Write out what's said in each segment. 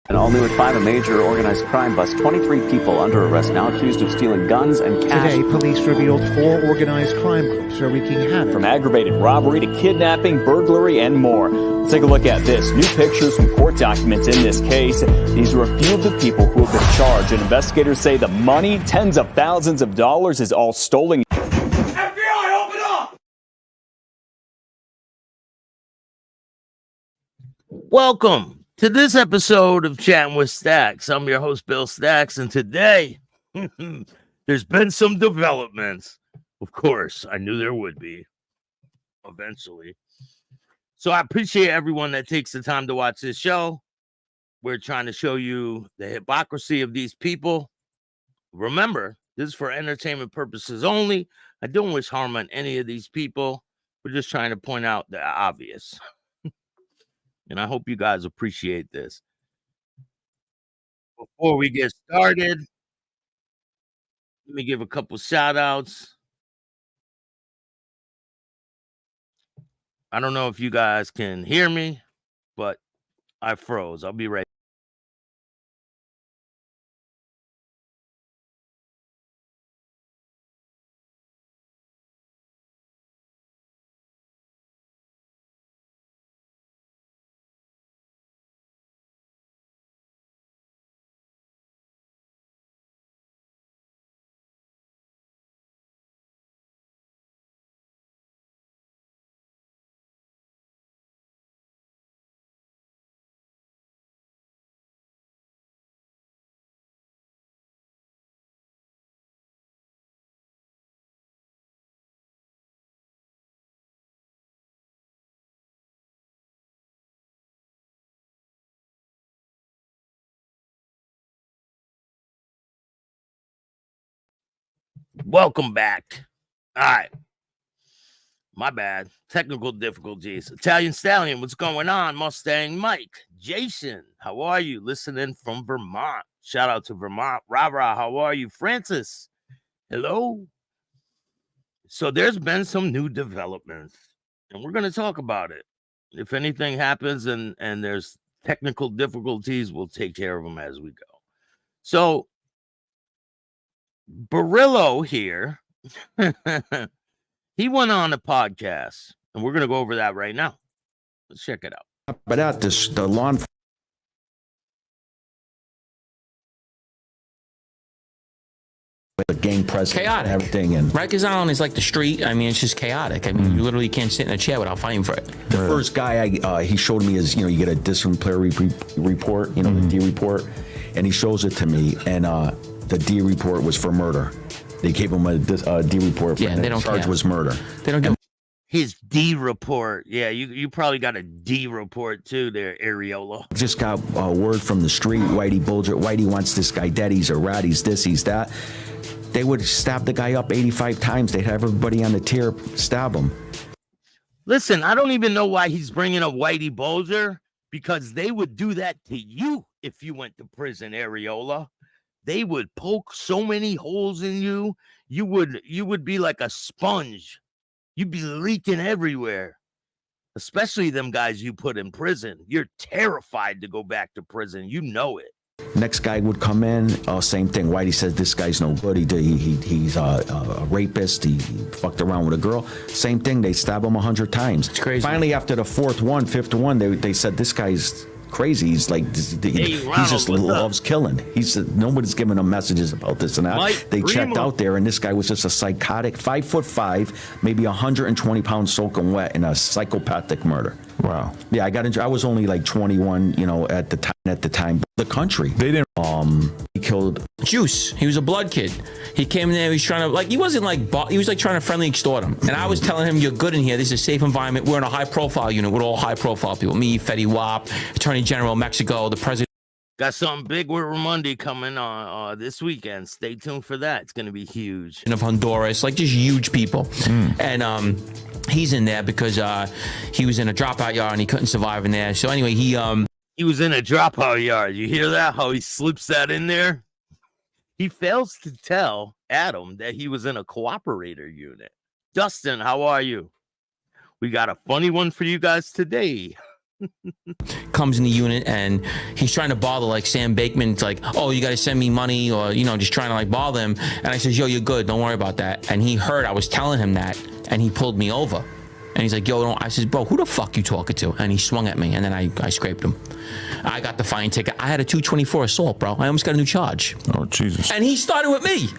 And all new at 5, a major organized crime bust. 23 people under arrest now, accused of stealing guns and cash. Today, police revealed 4 organized crime groups are wreaking havoc. From aggravated robbery to kidnapping, burglary, and more. Let's take a look at this. New pictures from court documents in this case. These are a few of the people who have been charged. And investigators say the money, tens of thousands of dollars, is all stolen. FBI, open up! Welcome to this episode of Chatting with Staxx. I'm your host, Bill Staxx, and today there's been some developments. Of course, I knew there would be eventually. So I appreciate everyone that takes the time to watch this show. We're trying to show you the hypocrisy of these people. Remember, this is for entertainment purposes only. I don't wish harm on any of these people. We're just trying to point out the obvious. And I hope you guys appreciate this. Before we get started, let me give a couple shout outs. I don't know if you guys can hear me, but I froze. I'll be right. Welcome back. All right. My bad. Technical difficulties. Italian Stallion, what's going on? Mustang Mike. Jason, how are you? Listening from Vermont. Shout out to Vermont. Rara, how are you? Francis, hello. So there's been some new developments, and we're going to talk about it. If anything happens and there's technical difficulties, we'll take care of them as we go. So Borrello here, he went on a podcast, and we're going to go over that right now. Let's check it out. But at this, the law enforcement the gang president, chaotic, and everything, and Rikers Island is like the street. I mean, it's just chaotic. I mean, you literally can't sit in a chair without fighting for it. the first guy he showed me is, you get a disciplinary report, the D report, and he shows it to me, and the D report was for murder. They gave him a D report. Yeah, and they don't the charge care. was murder. They don't give. His D report. Yeah, you probably got a D report too there, Areola. Just got word from the street. Whitey Bulger. Whitey wants this guy dead. He's a rat. He's this. He's that. They would stab the guy up 85 times. They'd have everybody on the tier stab him. Listen, I don't even know why he's bringing up Whitey Bulger, because they would do that to you if you went to prison, Areola. They would poke so many holes in you. You would be like a sponge. You'd be leaking everywhere, especially them guys you put in prison. You're terrified to go back to prison. You know it. Next guy would come in, same thing. Whitey says this guy's no good. He's a rapist. He fucked around with a girl. Same thing. They stab him 100 times. It's crazy. Finally, after the fifth one, they said this guy's crazy. He's like, he just loves killing. He said nobody's giving him messages about this and that. They checked out there, and this guy was just a psychotic, 5'5", maybe 120 pounds soaking wet in a psychopathic murder. Wow. Yeah, I was only like 21, at the time. The country. They didn't. He killed Juice. He was a blood kid. He came in there. He was trying to he wasn't he was like trying to friendly extort him. And I was telling him, "You're good in here. This is a safe environment. We're in a high profile unit. We're all high profile people. Me, Fetty Wap, Attorney General of Mexico, the president." Got something big with Ramundi coming on this weekend. Stay tuned for that. It's going to be huge. Of Honduras, like just huge people. And he's in there because he was in a dropout yard and he couldn't survive in there. So anyway, he was in a dropout yard. You hear that? How he slips that in there? He fails to tell Adam that he was in a cooperator unit. Dustin, how are you? We got a funny one for you guys today. Comes in the unit and he's trying to bother like Sam Bakeman's like, oh, you got to send me money, or just trying to like bother him. And I says, yo, you're good, don't worry about that. And he heard I was telling him that, and he pulled me over. And he's like, yo, don't. I says, bro, who the fuck you talking to? And he swung at me, and then I scraped him. I got the fine ticket. I had a 224 assault, bro. I almost got a new charge. Oh, Jesus. And he started with me.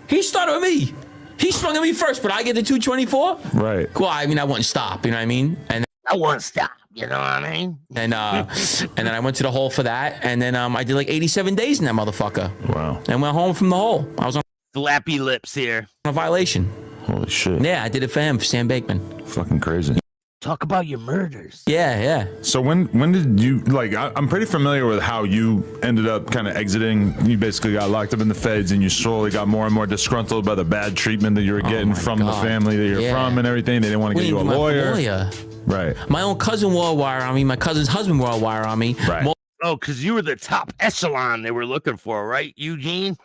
He swung at me first, but I get the 224? Right. Well, I mean, I wouldn't stop, you know what I mean? And I won't stop, you know what I mean? and then I went to the hole for that, and then I did like 87 days in that motherfucker. Wow. And went home from the hole. I was on Flappy lips here. a violation. Holy shit. Yeah, I did it for him, for Sam Bakeman. Fucking crazy. Talk about your murders. Yeah. So when did you, like, I'm pretty familiar with how you ended up kind of exiting. You basically got locked up in the feds, and you slowly got more and more disgruntled by the bad treatment that you were getting from the family that you're from and everything. They didn't want to get you a lawyer. Right. My own cousin wore a wire on me. My cousin's husband wore a wire on me. Right. Oh, because you were the top echelon they were looking for, right, Eugene?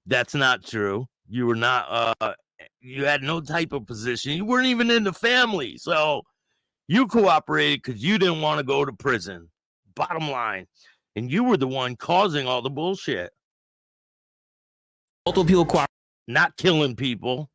That's not true. You were not, you had no type of position. You weren't even in the family. So you cooperated because you didn't want to go to prison. Bottom line. And you were the one causing all the bullshit. Multiple people cooperate. Not killing people.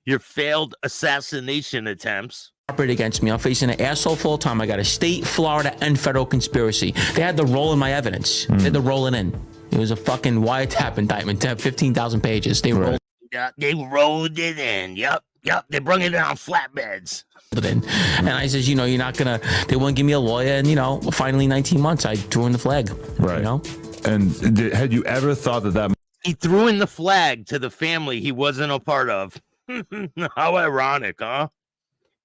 Your failed assassination attempts. Against me. I'm facing an asshole full time. I got a state, Florida, and federal conspiracy. They had to roll in my evidence. They had to roll it in. It was a fucking wiretap indictment. 15,000 pages. They rolled. Yeah, they rolled it in. Yep. They brung it in on flatbeds. And I says, you're not gonna. They wouldn't give me a lawyer, and finally 19 months, I threw in the flag. Right. And had you ever thought that he threw in the flag to the family he wasn't a part of? How ironic, huh?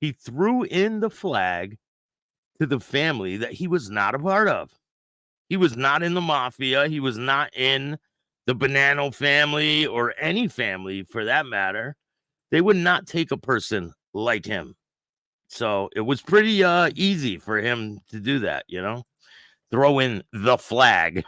He threw in the flag to the family that he was not a part of. He was not in the mafia. He was not in the Bonanno family or any family for that matter. They would not take a person like him. So it was pretty easy for him to do that, throw in the flag.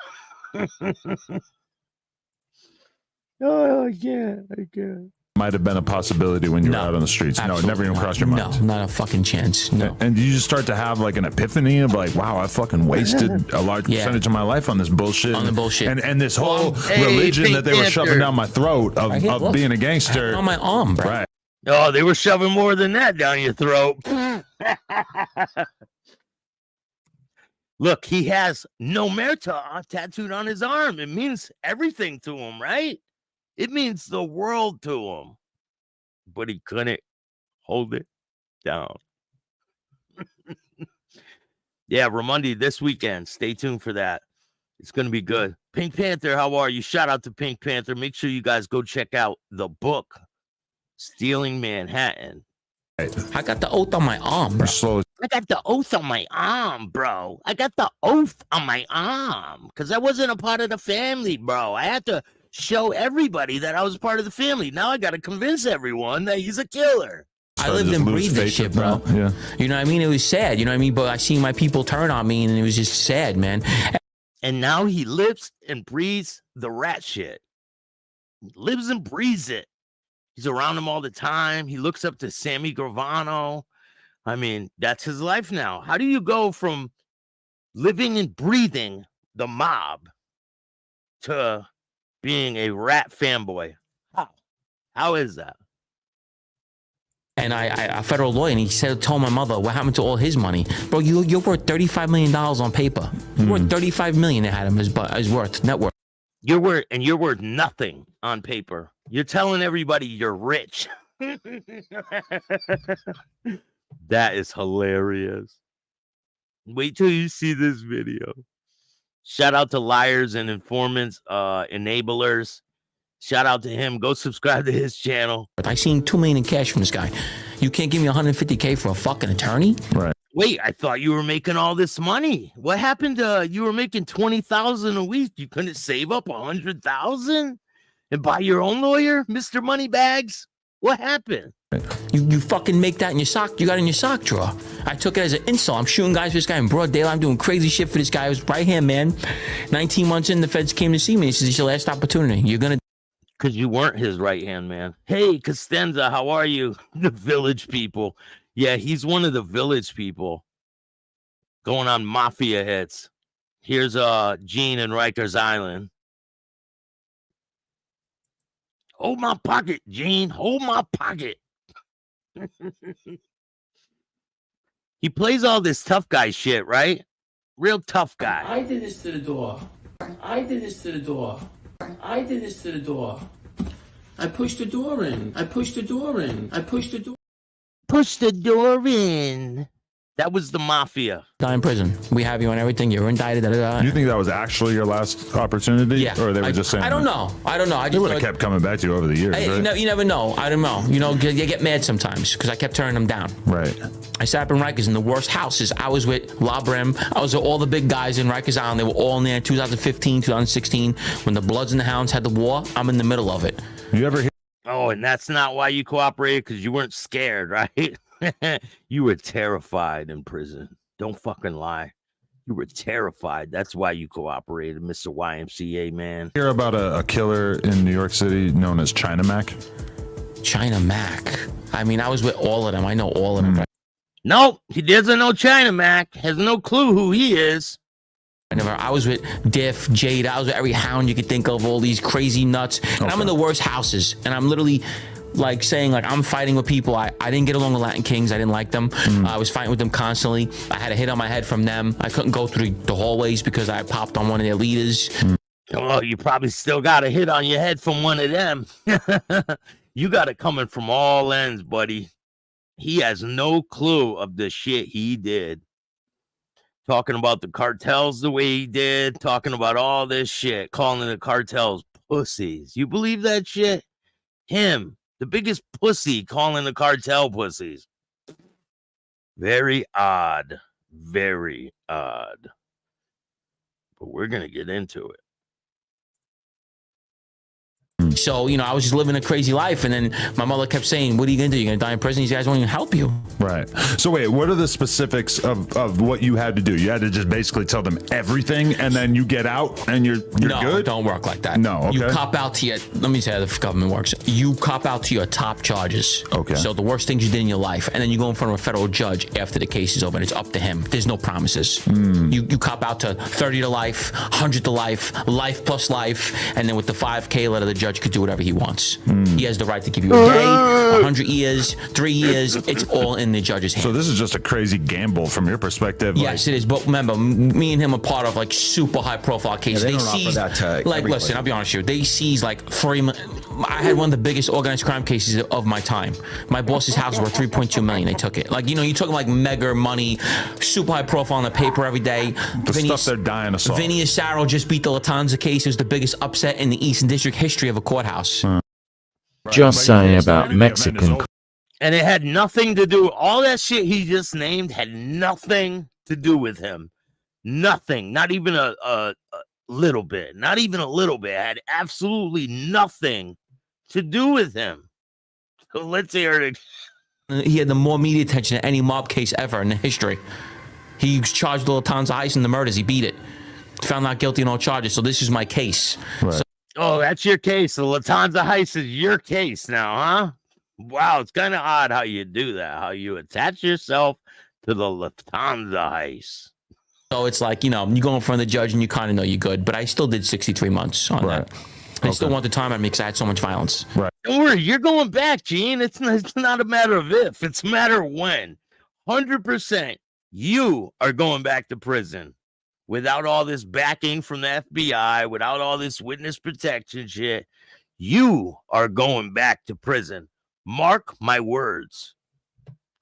Oh, I can't. might have been a possibility when you were out on the streets? Absolutely No, it never even crossed your mind. No, not a fucking chance. No. And did you just start to have like an epiphany of like, wow, I fucking wasted a large percentage of my life on this bullshit. On the bullshit. And this whole religion that they were shoving down my throat of being a gangster. On my arm, bro. Right. Oh, they were shoving more than that down your throat. Look, he has no merta tattooed on his arm. It means everything to him, right? It means the world to him. But he couldn't hold it down. Yeah, Ramundi this weekend. Stay tuned for that. It's going to be good. Pink Panther, how are you? Shout out to Pink Panther. Make sure you guys go check out the book, Stealing Manhattan. I got the oath on my arm, bro. I got the oath on my arm, bro. I got the oath on my arm because I wasn't a part of the family, bro. I had to show everybody that I was part of the family. Now I got to convince everyone that he's a killer. I lived and breathed this shit, bro. Yeah. You know what I mean? It was sad. You know what I mean? But I seen my people turn on me, and it was just sad, man. And now he lives and breathes the rat shit. He lives and breathes it. He's around him all the time. He looks up to Sammy Gravano. I mean, that's his life now. How do you go from living and breathing the mob to being a rat fanboy? How is that? And a federal lawyer, and he told my mother what happened to all his money. Bro, you're worth $35 million on paper. You're worth $35 million. They had him as worth, net worth. You're worth nothing on paper. You're telling everybody you're rich. That is hilarious. Wait till you see this video. Shout out to liars and informants, enablers. Shout out to him. Go subscribe to his channel. I seen $2 million in cash from this guy. You can't give me $150K for a fucking attorney? Right. Wait, I thought you were making all this money. What happened to you were making $20,000 a week? You couldn't save up $100,000 and buy your own lawyer, Mr. Moneybags? What happened? You fucking make that in your sock. You got it in your sock drawer. I took it as an insult. I'm shooting guys for this guy in broad daylight. I'm doing crazy shit for this guy. I was right hand man. 19 months in, the feds came to see me. He says, it's your last opportunity. You're gonna. Because you weren't his right hand man. Hey, Costanza, how are you? The village people. Yeah, he's one of the village people going on mafia hits. Here's Gene in Rikers Island. Hold my pocket, Gene. Hold my pocket. He plays all this tough guy shit, right? Real tough guy. I did this to the door. I did this to the door. I did this to the door. I pushed the door in. I pushed the door in. I pushed the door. Push the door in. That was the mafia. Die in prison. We have you on everything. You're indicted. Da, da, da. You think that was actually your last opportunity? Yeah. Or they were just saying I don't know. I don't know. I They just would have kept coming back to you over the years, right? you never know. I don't know. You know, you get mad sometimes because I kept turning them down. Right. I sat up in Rikers in the worst houses. I was with La Brim. I was with all the big guys in Rikers Island. They were all in there in 2015, 2016. When the Bloods and the Hounds had the war, I'm in the middle of it. You ever hear? Oh, and that's not why you cooperated, because you weren't scared, right? You were terrified in prison. Don't fucking lie. You were terrified. That's why you cooperated, Mr. YMCA, man. Hear about a killer in New York City known as China Mac? China Mac. I mean, I was with all of them. I know all of them. Right? Nope, he doesn't know China Mac. Has no clue who he is. I was with Diff, Jade. I was with every hound you could think of, all these crazy nuts. And I'm in the worst houses. And I'm literally like saying, like, I'm fighting with people. I didn't get along with Latin Kings. I didn't like them. I was fighting with them constantly. I had a hit on my head from them. I couldn't go through the hallways because I popped on one of their leaders. Oh, you probably still got a hit on your head from one of them. You got it coming from all ends, buddy. He has no clue of the shit he did. Talking about the cartels the way he did, talking about all this shit, calling the cartels pussies. You believe that shit? Him, the biggest pussy, calling the cartel pussies. Very odd. Very odd. But we're going to get into it. So, you know, I was just living a crazy life. And then my mother kept saying, what are you going to do? You're going to die in prison? These guys won't even help you. Right. So wait, what are the specifics of what you had to do? You had to just basically tell them everything and then you get out and you're no, good? Don't work like that. No, okay. You cop out to your, let me tell you how the government works. You cop out to your top charges. Okay. So the worst things you did in your life. And then you go in front of a federal judge after the case is over and it's up to him. There's no promises. You cop out to 30 to life, 100 to life, life plus life. And then with the 5K letter, the judge could do whatever he wants. He has the right to give you a day, 100 years, 3 years. It's all in the judge's hands. So this is just a crazy gamble from your perspective. Yes, it is. But remember, me and him are part of like super high profile cases. they don't offer that to like, everybody. listen, I'll be honest with you. They seized like I had one of the biggest organized crime cases of my time. My boss's house was worth 3.2 million. They took it. Like, you know, you're talking like mega money, super high profile in the paper every day. The stuff they're dying to solve. Vinny Asaro just beat the Latanza case. It was the biggest upset in the Eastern District history of a courthouse. Just saying about Mexican. And it had nothing to do, all that shit he just named had nothing to do with him. Nothing. Not even a little bit. Not even a little bit. It had absolutely nothing to do with him. So let's hear it. He had the more media attention than any mob case ever in the history. He was charged with Latanza heist and the murders. He beat it. Found not guilty on all charges. So this is my case. Right. So, Oh, that's your case. The Latanza heist is your case now, huh? Wow, it's kind of odd how you do that, how you attach yourself to the Lufthansa heist. So it's like, you know, you go in front of the judge and you kind of know you're good, but I still did 63 months on that. I still want the time on me because I had so much violence. Right. Don't worry, you're going back, Gene. It's not a matter of if, it's a matter of when. 100%, you are going back to prison without all this backing from the FBI, without all this witness protection shit. You are going back to prison. Mark my words.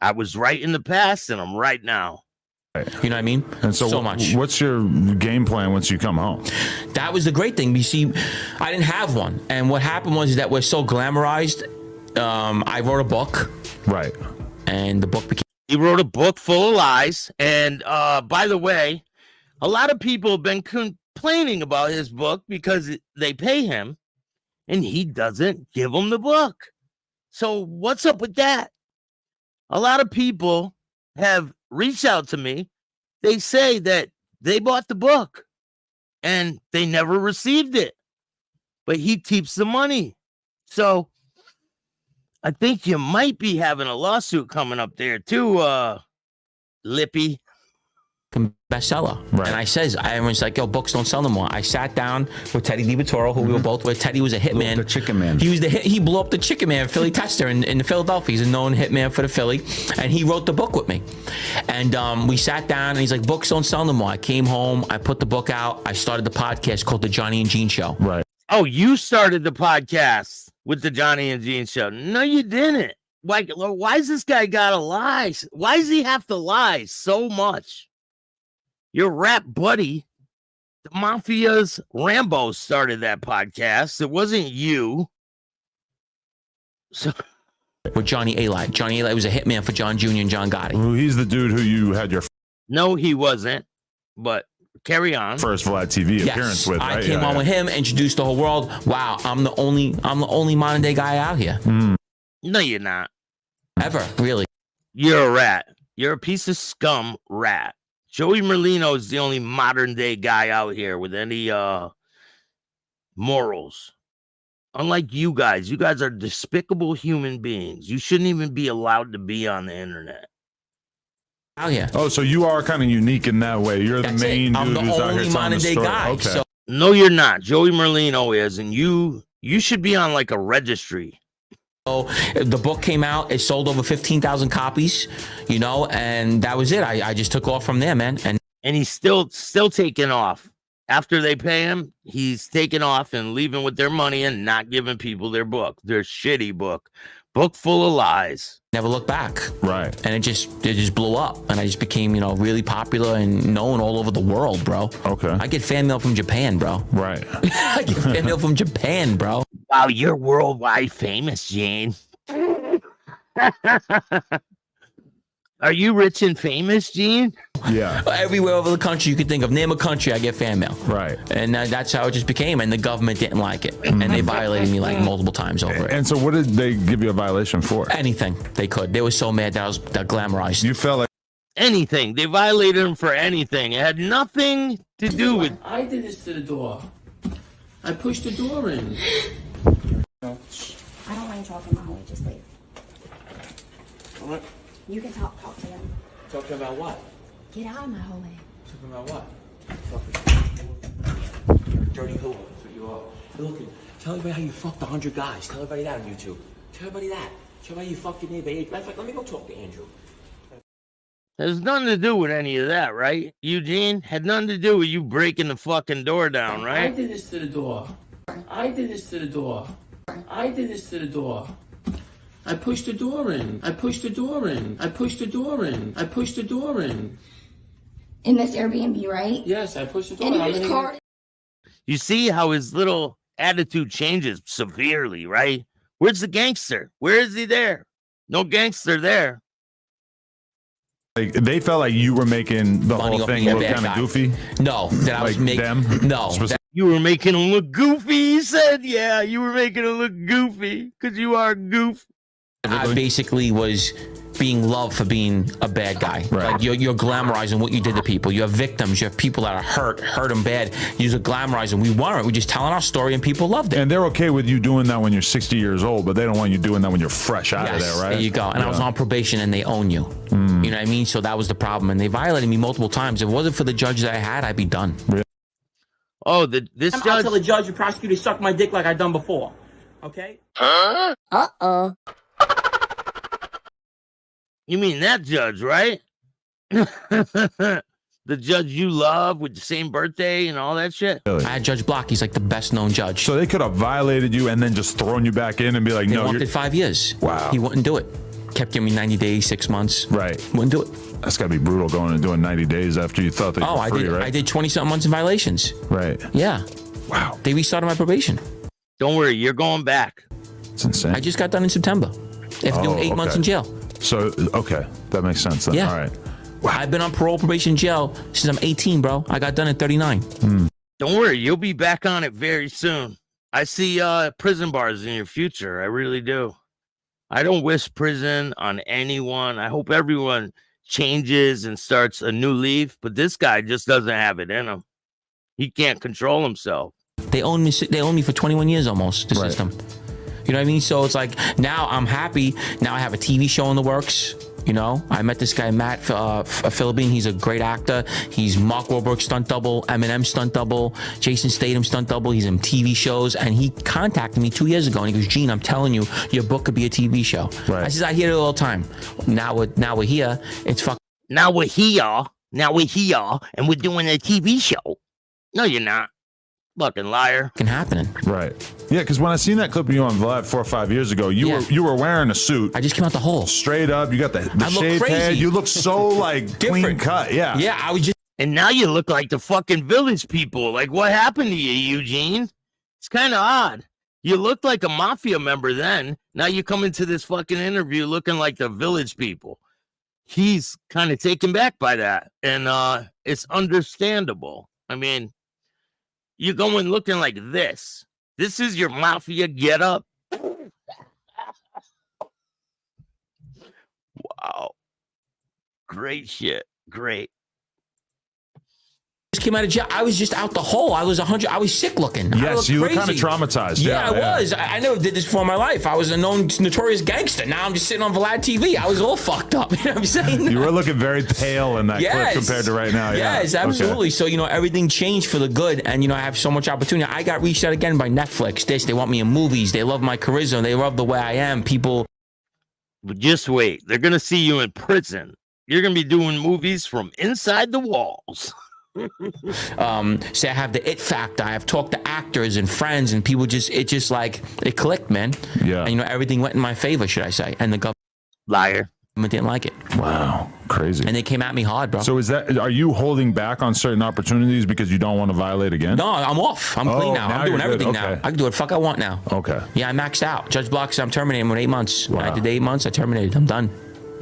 I was right in the past and I'm right now. You know what I mean? And so much. What's your game plan once you come home? That was the great thing. You see, I didn't have one. And what happened was that we're so glamorized. I wrote a book. Right. And the book became... He wrote a book full of lies. And by the way, a lot of people have been complaining about his book because they pay him and he doesn't give them the book. So what's up with that? A lot of people have reached out to me. They say that they bought the book and they never received it, but he keeps the money. So I think you might be having a lawsuit coming up there too, Lippy. Bestseller. Right. And I says, everyone's like, yo, books don't sell no more. I sat down with Teddy DiVitoro, who we were both with. Teddy was a hitman. The Chicken Man. He was he blew up the Chicken Man, Philly tester in Philadelphia. He's a known hitman for the Philly. And he wrote the book with me. And we sat down and he's like, books don't sell no more. I came home, I put the book out, I started the podcast called The Johnny and Gene Show. Right. Oh, you started the podcast with the Johnny and Gene Show. No, you didn't. Like, why is this guy gotta lie? Why does he have to lie so much? Your rap buddy, the Mafia's Rambo, started that podcast. It wasn't you. So with Johnny A-Light. Johnny A-Light was a hitman for John Jr. and John Gotti. Well, he's the dude who you had your no, he wasn't. But carry on. first Vlad TV appearance with. Right? I came on with him, introduced the whole world. Wow, I'm the only modern day guy out here. No, you're not. Ever, really. You're a rat. You're a piece of scum rat. Joey Merlino is the only modern day guy out here with any morals. Unlike you guys are despicable human beings. You shouldn't even be allowed to be on the internet. Out here. Oh, so you are kind of unique in that way. You're That's the main it. I'm dude the who's out here only telling the modern day story. guy. Okay. So No, you're not. Joey Merlino is, and you should be on like a registry. the book came out. It sold over 15,000 copies, you know, and that was it. I just took off from there, man. And he's still taking off. After they pay him, he's taking off and leaving with their money and not giving people their book, their shitty book full of lies. Never looked back. Right. And it just blew up, and I just became, you know, really popular and known all over the world, bro. Okay. I get fan mail from Japan, bro. Right. I get fan mail from Japan, bro. Wow, you're worldwide famous, Gene. Are you rich and famous, Gene? Yeah. Everywhere over the country you could think of, name a country, I get fan mail. Right. And that's how it just became. And the government didn't like it, and they violated me like multiple times over it. And so, what did they give you a violation for? Anything they could. They were so mad that I was glamorized. You felt like Anything. They violated him for anything. It had nothing to do with. I did this to the door. I pushed the door in. I don't mind talking my hallway, just leave. What? You can talk to them. Talking about what? Get out of my hallway. Talking about what? Dirty who? That's what you are. Hey, look, tell everybody how you fucked 100 guys. Tell everybody that on YouTube. Tell everybody that. Tell everybody you fucked your neighbor. Matter of fact, let me go talk to Andrew. There's nothing to do with any of that, right? Eugene had nothing to do with you breaking the fucking door down, I right? did this to the door. I did this to the door. I did this to the door. I pushed the door in. I pushed the door in. I pushed the door in. I pushed the door in. In this Airbnb, right? Yes, I pushed the door And in. you just called. You see how his little attitude changes severely, right? Where's the gangster? Where is he there? No gangster there. they felt like you were making the Money whole off thing being a look bad kind of guy. goofy. No, that I was Like making. them? No, You were making him look goofy, he said. Yeah, you were making him look goofy because you are a goof. I basically was being loved for being a bad guy. Right. Like you're glamorizing what you did to people. You have victims. You have people that are hurt them bad. You're glamorizing. We weren't. We're just telling our story, and people loved it. And they're okay with you doing that when you're 60 years old, but they don't want you doing that when you're fresh out of there, right? There you go. And I was on probation, and they own you. You know what I mean? So that was the problem, and they violated me multiple times. If it wasn't for the judge that I had, I'd be done. Oh, this I'll judge. tell the judge and prosecutor suck my dick like I done before. Okay? Uh-oh. You mean that judge, right? The judge you love with the same birthday and all that shit? I had Judge Block. He's like the best known judge. So they could have violated you and then just thrown you back in and be like, They no, you're... wanted 5 years. Wow. He wouldn't do it. Kept giving me 90 days, 6 months. Right. Wouldn't do it. That's got to be brutal going and doing 90 days after you thought that you were free, right? I did 20-something months in violations. Right. Yeah. Wow. They restarted my probation. Don't worry, you're going back. It's insane. I just got done in September. After doing 8 months in jail. So, okay. That makes sense then. Yeah. All right. I've been on parole, probation, jail since I'm 18, bro. I got done at 39. Don't worry, you'll be back on it very soon. I see prison bars in your future. I really do. I don't wish prison on anyone. I hope everyone changes and starts a new leaf, but this guy just doesn't have it in him. He can't control himself. They owned me for 21 years almost, the system. You know what I mean? So it's like now I'm happy. Now I have a TV show in the works. You know, I met this guy, Matt Philippine. He's a great actor. He's Mark Wahlberg stunt double, Eminem stunt double, Jason Statham stunt double. He's in TV shows. And he contacted me 2 years ago. And he goes, Gene, I'm telling you, your book could be a TV show. Right. I says, I hear it all the time. Now we're here. It's fucking. Now we're here. Now we're here. And we're doing a TV show. No, you're not. Fucking liar. Fucking happening. Right. Yeah, because when I seen that clip of you on Vlad 4 or 5 years ago, you were wearing a suit. I just came out the hole. Straight up. You got the shaved head. You look so like clean cut. Yeah. Yeah, I was just. And now you look like the fucking village people. Like, what happened to you, Eugene? It's kind of odd. You looked like a mafia member then. Now you come into this fucking interview looking like the village people. He's kind of taken back by that. And it's understandable. I mean, you're going looking like this. This is your mafia getup. Wow. Great shit. Great. Just came out of jail. I was just out the hole. I was 100. I was sick looking. Yes, you were kind of traumatized. Yeah, I was. I never did this before in my life. I was a notorious gangster. Now I'm just sitting on Vlad TV. I was all fucked up. You know what I'm saying? You were looking very pale in that clip compared to right now. Yes, yeah. absolutely. Okay. So, you know, everything changed for the good. And, you know, I have so much opportunity. I got reached out again by Netflix. They want me in movies. They love my charisma. They love the way I am. People. But just wait. They're going to see you in prison. You're going to be doing movies from inside the walls. Say I have the it factor. I've talked to actors and friends and people it clicked, man. Yeah. And, you know, everything went in my favor, should I say. And the government. Liar. Didn't like it. Wow. Crazy. And they came at me hard, bro. So are you holding back on certain opportunities because you don't want to violate again? No, I'm off. I'm clean now. I'm doing everything now. I can do what the fuck I want now. Okay. Yeah, I maxed out. Judge Block said I'm terminating with 8 months. Wow. I did 8 months. I terminated. I'm done.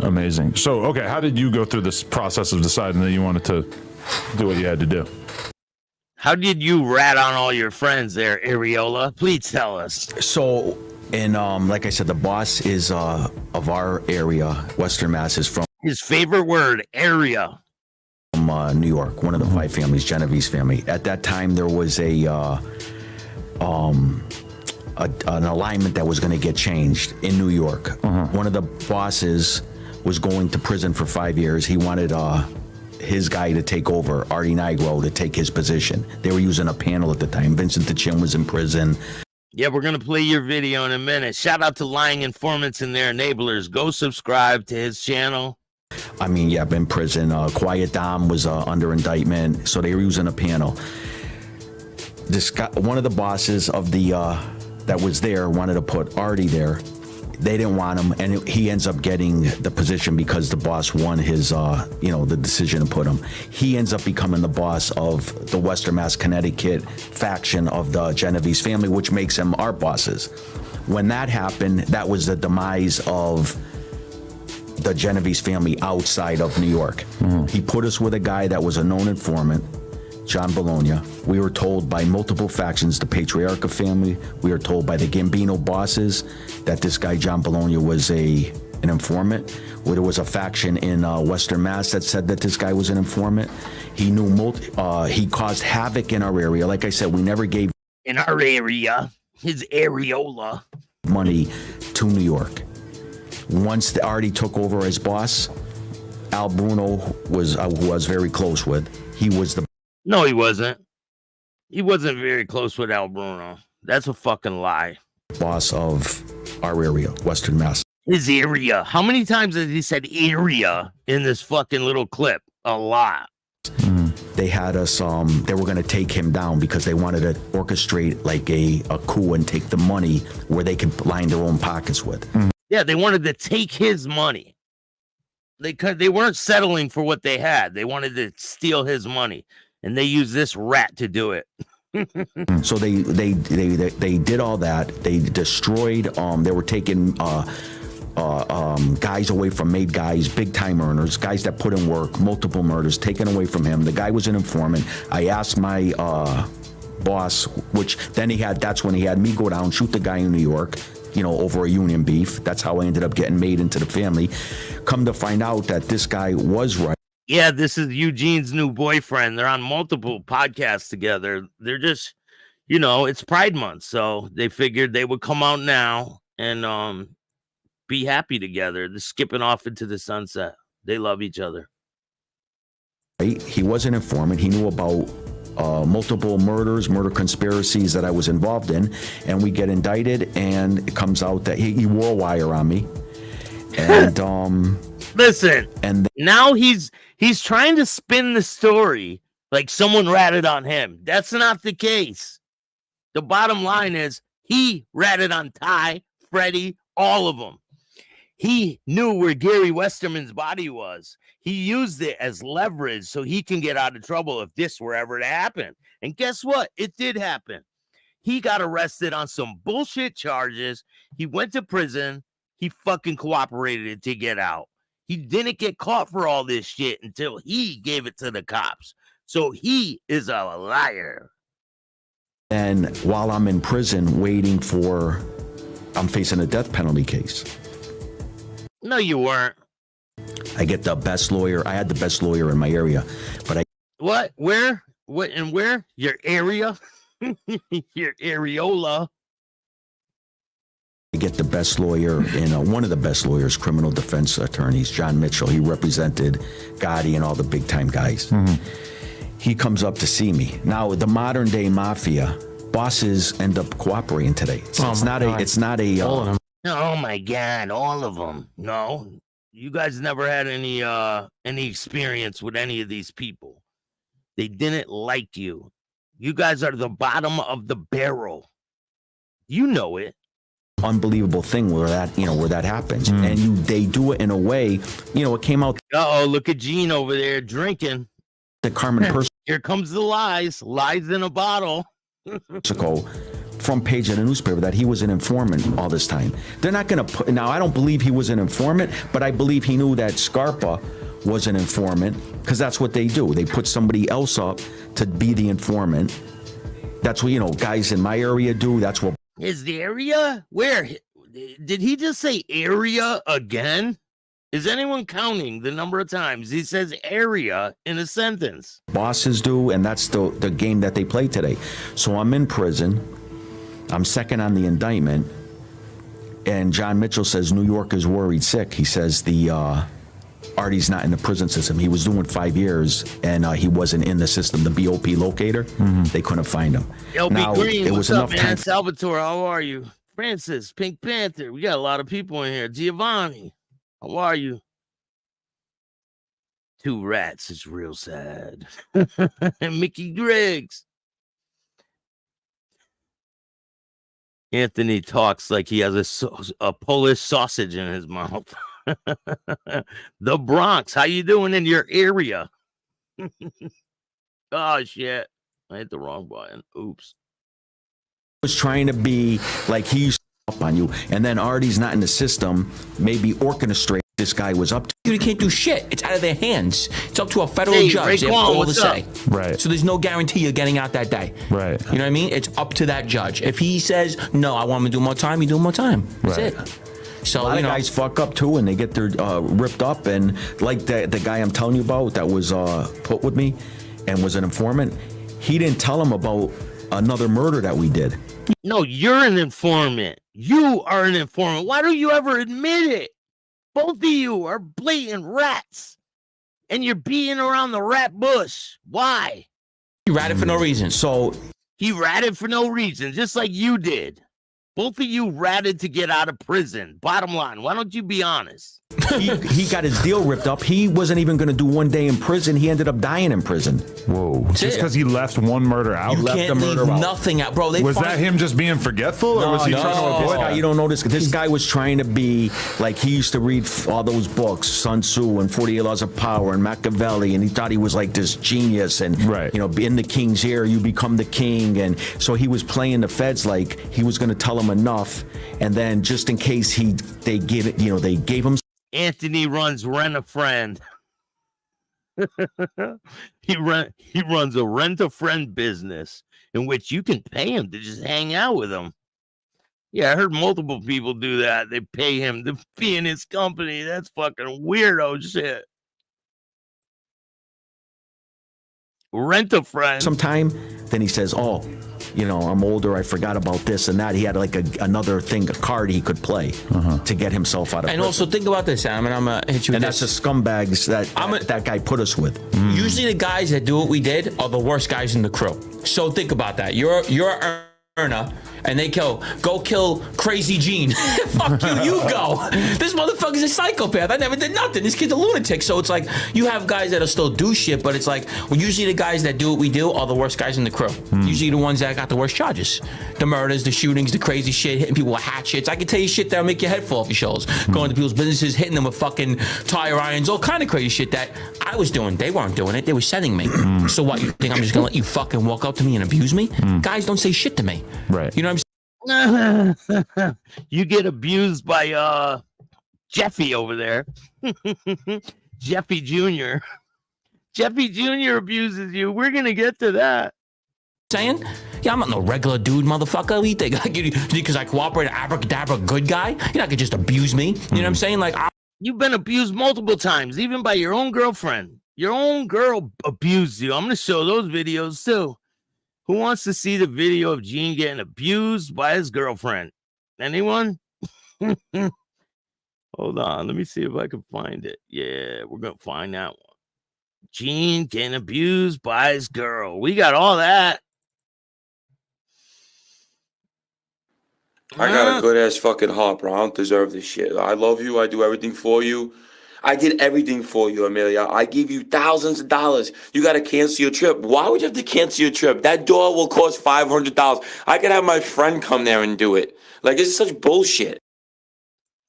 Amazing. So, okay, how did you go through this process of deciding that you wanted to do what you had to do? How did you rat on all your friends there, Areola? Please tell us. So, and like I said, the boss is of our area, Western Mass, is from his favorite word, area. From New York, one of the 5 families, Genovese family. At that time, there was an alignment that was going to get changed in New York. One of the bosses was going to prison for 5 years. He wanted his guy to take over, Artie Nigro, to take his position. They were using a panel at the time. Vincent DeChin was in prison. Yeah, we're going to play your video in a minute. Shout out to lying informants and their enablers. Go subscribe to his channel. I mean, yeah, in prison. Quiet Dom was under indictment, so they were using a panel. This guy, one of the bosses of the that was there, wanted to put Artie there. They didn't want him, and he ends up getting the position because the boss won his, the decision to put him. He ends up becoming the boss of the Western Mass, Connecticut faction of the Genovese family, which makes him our bosses. When that happened, that was the demise of the Genovese family outside of New York. He put us with a guy that was a known informant, John Bologna. We were told by multiple factions, the Patriarcha family, we were told by the Gambino bosses that this guy, John Bologna, was an informant. Where there was a faction in Western Mass that said that this guy was an informant. He knew he caused havoc in our area. Like I said, we never gave in our area, his areola, money to New York. Once the Artie took over as boss, Al Bruno was who I was very close with. He was the No, he wasn't. He wasn't very close with Al Bruno. That's a fucking lie. Boss of our area, Western Mass. His area. How many times has he said area in this fucking little clip? A lot. They had us, they were going to take him down because they wanted to orchestrate like a coup and take the money where they could line their own pockets with. Yeah, they wanted to take his money. They weren't settling for what they had. They wanted to steal his money. And they used this rat to do it. So they did all that. They destroyed. They were taking guys away from made guys, big time earners, guys that put in work, multiple murders taken away from him. The guy was an informant. I asked my boss, which then that's when he had me go down, shoot the guy in New York, over a union beef. That's how I ended up getting made into the family. Come to find out that this guy was right. Yeah, this is Eugene's new boyfriend. They're on multiple podcasts together. They're just, you know, it's Pride Month, so they figured they would come out now and be happy together. They're skipping off into the sunset. They love each other. He was an informant. He knew about multiple murder conspiracies that I was involved in, and we get indicted, and it comes out that he wore a wire on me. And listen, and now he's trying to spin the story like someone ratted on him. That's not the case. The bottom line is he ratted on Ty, Freddie, all of them. He knew where Gary Westerman's body was. He used it as leverage so he can get out of trouble if this were ever to happen. And guess what? It did happen. He got arrested on some bullshit charges. He went to prison. He fucking cooperated to get out. He didn't get caught for all this shit until he gave it to the cops. So he is a liar. And while I'm in prison waiting I'm facing a death penalty case. No, you weren't. I get the best lawyer. I had the best lawyer in my area, but What? Where? What? And where? Your area? Your areola. I get the best lawyer one of the best lawyers, criminal defense attorneys, John Mitchell. He represented Gotti and all the big time guys. He comes up to see me. Now, the modern day mafia bosses end up cooperating today. It's not a. All of them. Oh my God, all of them. No, you guys never had any experience with any of these people. They didn't like you. You guys are the bottom of the barrel. You know it. Unbelievable thing where that happens, and they do it in a way. It came out. Look at Gene over there drinking. The Carmen Persico. Here comes the lies in a bottle. Front page of the newspaper that he was an informant all this time. They're not going to put. Now, I don't believe he was an informant, but I believe he knew that Scarpa was an informant because that's what they do. They put somebody else up to be the informant. That's what guys in my area do. That's what. Is the area? Where? Did he just say area again? Is anyone counting the number of times he says area in a sentence? Bosses do, and that's the game that they play today. So I'm in prison. I'm second on the indictment, and John Mitchell says New York is worried sick. He says Artie's not in the prison system. He was doing 5 years, and he wasn't in the system. The BOP locator, they couldn't find him. LB Green, what's up, man? Salvatore, how are you? Francis, Pink Panther, we got a lot of people in here. Giovanni, how are you? 2 rats is real sad. And Mickey Griggs. Anthony talks like he has a Polish sausage in his mouth. The Bronx, how you doing in your area? Oh, shit. I hit the wrong button. Oops. Was trying to be like he's up on you, and then Artie's not in the system, maybe orchestrate this guy was up to. You can't do shit. It's out of their hands. It's up to a federal judge. They have all to say. Right. So there's no guarantee you're getting out that day. Right. You know what I mean? It's up to that judge. If he says, no, I want him to do more time, you do more time. That's it. So, a lot of guys fuck up too, and they get their ripped up. And like the guy I'm telling you about that was put with me and was an informant, he didn't tell him about another murder that we did. No, you're an informant. You are an informant. Why don't you ever admit it? Both of you are blatant rats, and you're beating around the rat bush. Why? You ratted for no reason. So he ratted for no reason, just like you did. Both of you ratted to get out of prison. Bottom line, why don't you be honest? He got his deal ripped up. He wasn't even going to do 1 day in prison. He ended up dying in prison. Whoa. Just because he left one murder out? You can't leave nothing out. Bro, was that him just being forgetful, or was he trying to avoid that? You don't know this. This guy was trying to be like, he used to read all those books, Sun Tzu and 48 Laws of Power and Machiavelli, and he thought he was like this genius. And, in the king's ear, you become the king. And so he was playing the feds like he was going to tell him enough. And then just in case they gave him. Anthony runs Rent a Friend. He runs a Rent a Friend business in which you can pay him to just hang out with him. Yeah, I heard multiple people do that. They pay him to be in his company. That's fucking weirdo shit. Rent a Friend. Sometime, then he says, "Oh, I'm older, I forgot about this and that. He had like another thing, a card he could play to get himself out of prison. And also think about this, Sam, and I'm gonna hit you with this. That's the scumbags that guy put us with. Usually the guys that do what we did are the worst guys in the crew. So think about that. You're an earner, and they go kill Crazy Gene. Fuck you, you go. This motherfucker's a psychopath. I never did nothing. This kid's a lunatic. So it's like you have guys that'll still do shit, but it's like usually the guys that do what we do are the worst guys in the crew. Usually the ones that got the worst charges. The murders, the shootings, the crazy shit, hitting people with hatchets. I can tell you shit that'll make your head fall off your shoulders. Going to people's businesses, hitting them with fucking tire irons, all kind of crazy shit that I was doing. They weren't doing it. They were sending me. So what, you think I'm just gonna let you fucking walk up to me and abuse me? Guys don't say shit to me. Right. You know what I'm saying? You get abused by Jeffy over there. Jeffy Jr. Jeffy Jr. abuses you. We're gonna get to that. Saying, yeah, I'm not no regular dude, motherfucker. What do you think? Like, because I cooperate, abracadabra, good guy? You're not gonna just abuse me. You know what I'm saying? Like, you've been abused multiple times, even by your own girlfriend. Your own girl abused you. I'm gonna show those videos too. Who wants to see the video of Gene getting abused by his girlfriend? Anyone? Hold on. Let me see if I can find it. Yeah, we're going to find that one. Gene getting abused by his girl. We got all that. I got a good ass fucking heart, bro. I don't deserve this shit. I love you. I do everything for you. I did everything for you, Amelia. I gave you thousands of dollars. You got to cancel your trip. Why would you have to cancel your trip? That door will cost $500. I could have my friend come there and do it. Like, this is such bullshit.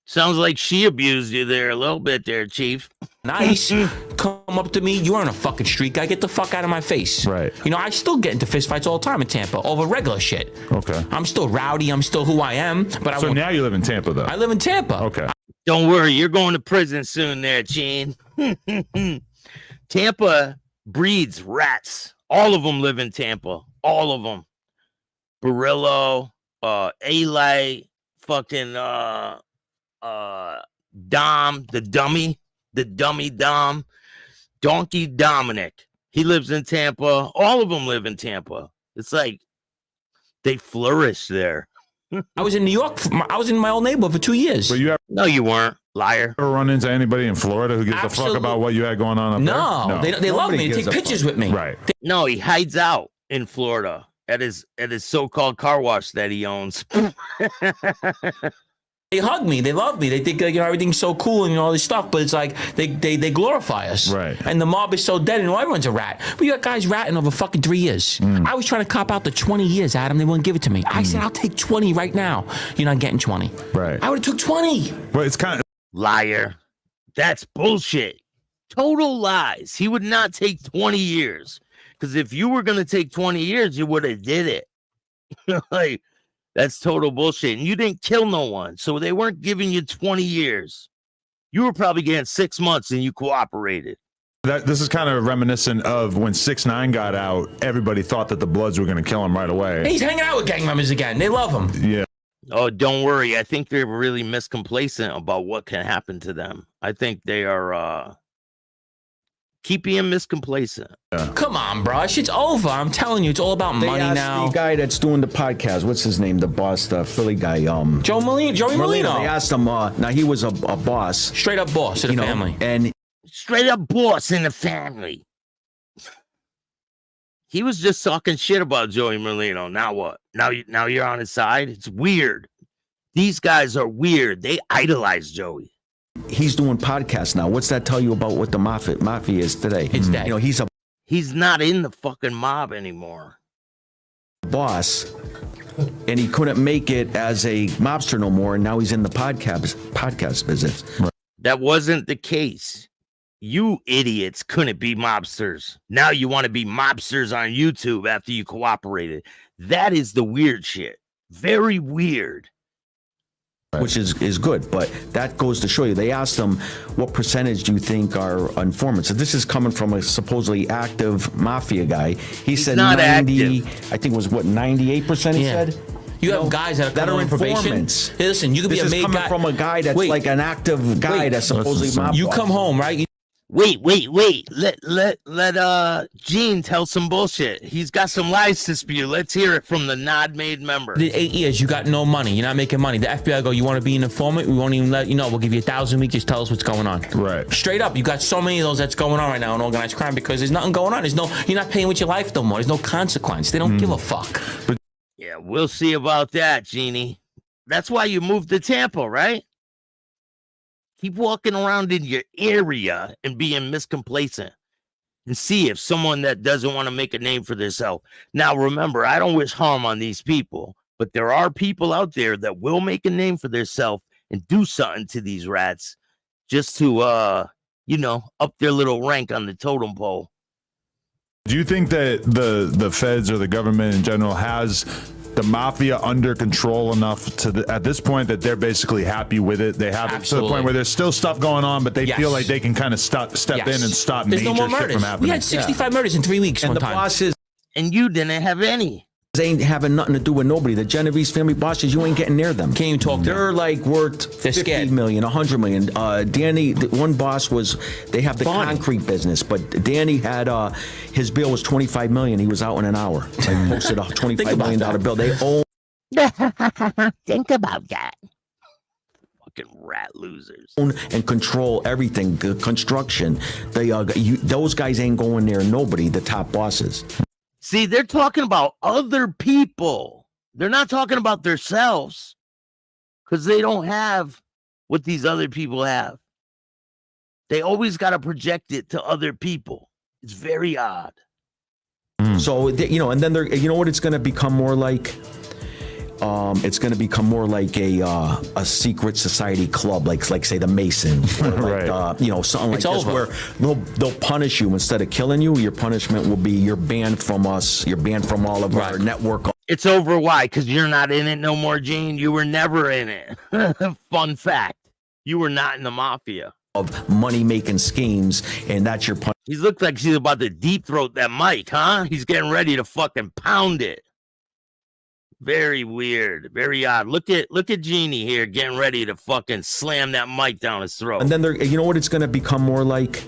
Sounds like she abused you there a little bit there, Chief. Nice. Come up to me. You aren't a fucking street guy. Get the fuck out of my face. Right. You know, I still get into fistfights all the time in Tampa over regular shit. Okay. I'm still rowdy. I'm still who I am. But so now you live in Tampa, though? I live in Tampa. Okay. Don't worry, you're going to prison soon there, Gene. Tampa breeds rats. All of them live in Tampa. All of them. Borrello, A-Light, fucking Dom, the dummy Dom, Donkey Dominic. He lives in Tampa. All of them live in Tampa. It's like they flourish there. I was in New York. I was in my old neighborhood for 2 years. But no, you weren't. Liar. Ever run into anybody in Florida who gives a fuck about what you had going on up there? No, they love me. They take pictures with me. Right. No, he hides out in Florida at his so-called car wash that he owns. They hug me. They love me. They think everything's so cool and all this stuff. But it's like they glorify us. Right. And the mob is so dead and everyone's a rat. We got guys ratting over fucking 3 years. I was trying to cop out the 20 years, Adam. They wouldn't give it to me. I said, I'll take 20 right now. You're not getting 20. Right. I would have took 20. Well, it's kind of liar. That's bullshit. Total lies. He would not take 20 years. Because if you were going to take 20 years, you would have did it. Like, that's total bullshit. And you didn't kill no one. So they weren't giving you 20 years. You were probably getting 6 months and you cooperated. This is kind of reminiscent of when 6ix9ine got out. Everybody thought that the Bloods were going to kill him right away. He's hanging out with gang members again. They love him. Yeah. Oh, don't worry. I think they're really miscomplacent about what can happen to them. I think they are keeping him miscomplacent. Yeah. Come on, bro. Shit's over. I'm telling you, it's all about money now. The guy that's doing the podcast, what's his name? The boss, the Philly guy. Joey Molino. They asked him. Now he was a boss, straight up boss in the family, and straight up boss in the family. He was just talking shit about Joey Molino. Now what? Now you're on his side? It's weird. These guys are weird. They idolize Joey. He's doing podcasts now. What's that tell you about what the mafia is today? It's dead. You know, he's not in the fucking mob anymore. Boss, and he couldn't make it as a mobster no more, and now he's in the podcast business. Right. That wasn't the case. You idiots couldn't be mobsters. Now you want to be mobsters on YouTube after you cooperated. That is the weird shit. Very weird. Right. Which is good, but that goes to show you. They asked him, what percentage do you think are informants? So this is coming from a supposedly active mafia guy. He's said 90, active. I think it was 98% he said? You have guys that are in probation. Hey, listen, you could be a made guy. This is coming from a guy that's like an active guy that's supposedly mob. You come home, right? Wait. Let Gene tell some bullshit. He's got some lies to spew. Let's hear it from the nod made member. The 8 years, you got no money. You're not making money. The FBI go, you want to be an informant? We won't even let you know. We'll give you $1,000 a week. Just tell us what's going on. Right. Straight up, you got so many of those that's going on right now in organized crime because there's nothing going on. You're not paying with your life no more. There's no consequence. They don't give a fuck. Yeah, we'll see about that, Jeannie. That's why you moved to Tampa, right? Keep walking around in your area and being miscomplacent and see if someone that doesn't want to make a name for themselves. Now, remember, I don't wish harm on these people, but there are people out there that will make a name for themselves and do something to these rats just to, up their little rank on the totem pole. Do you think that the feds or the government in general has the mafia under control enough at this point that they're basically happy with it? They have it to the point where there's still stuff going on, but they feel like they can kind of step in and stop There's major no more shit murders. from happening. We had 65 murders in 3 weeks And one the time. bosses And you didn't have any. ain't having nothing to do with nobody. The Genovese family bosses, you ain't getting near them. Can't even talk to They're them. like worth They're 50 scared. million, 100 million. Danny, one boss they have the Bonnie. concrete business, but Danny had, his bill was 25 million. He was out in an hour. Like posted a $25 million bill. They own. Think about that. Fucking rat losers. And control everything, the construction. Those guys ain't going near nobody, the top bosses. See, they're talking about other people. They're not talking about themselves because they don't have what these other people have. They always got to project it to other people. It's very odd. So, and then you know what it's going to become more like? It's going to become more like a secret society club, like say the Masons, or like, something like this, where they'll punish you instead of killing you. Your punishment will be you're banned from us. You're banned from all of our network. It's over. Why? Because you're not in it no more, Gene. You were never in it. Fun fact: you were not in the mafia. Of money-making schemes, and that's your punishment. He looks like he's about to deep throat that mic, huh? He's getting ready to fucking pound it. Very weird, very odd. Look at Jeannie here getting ready to fucking slam that mic down his throat. And then you know what it's going to become more like?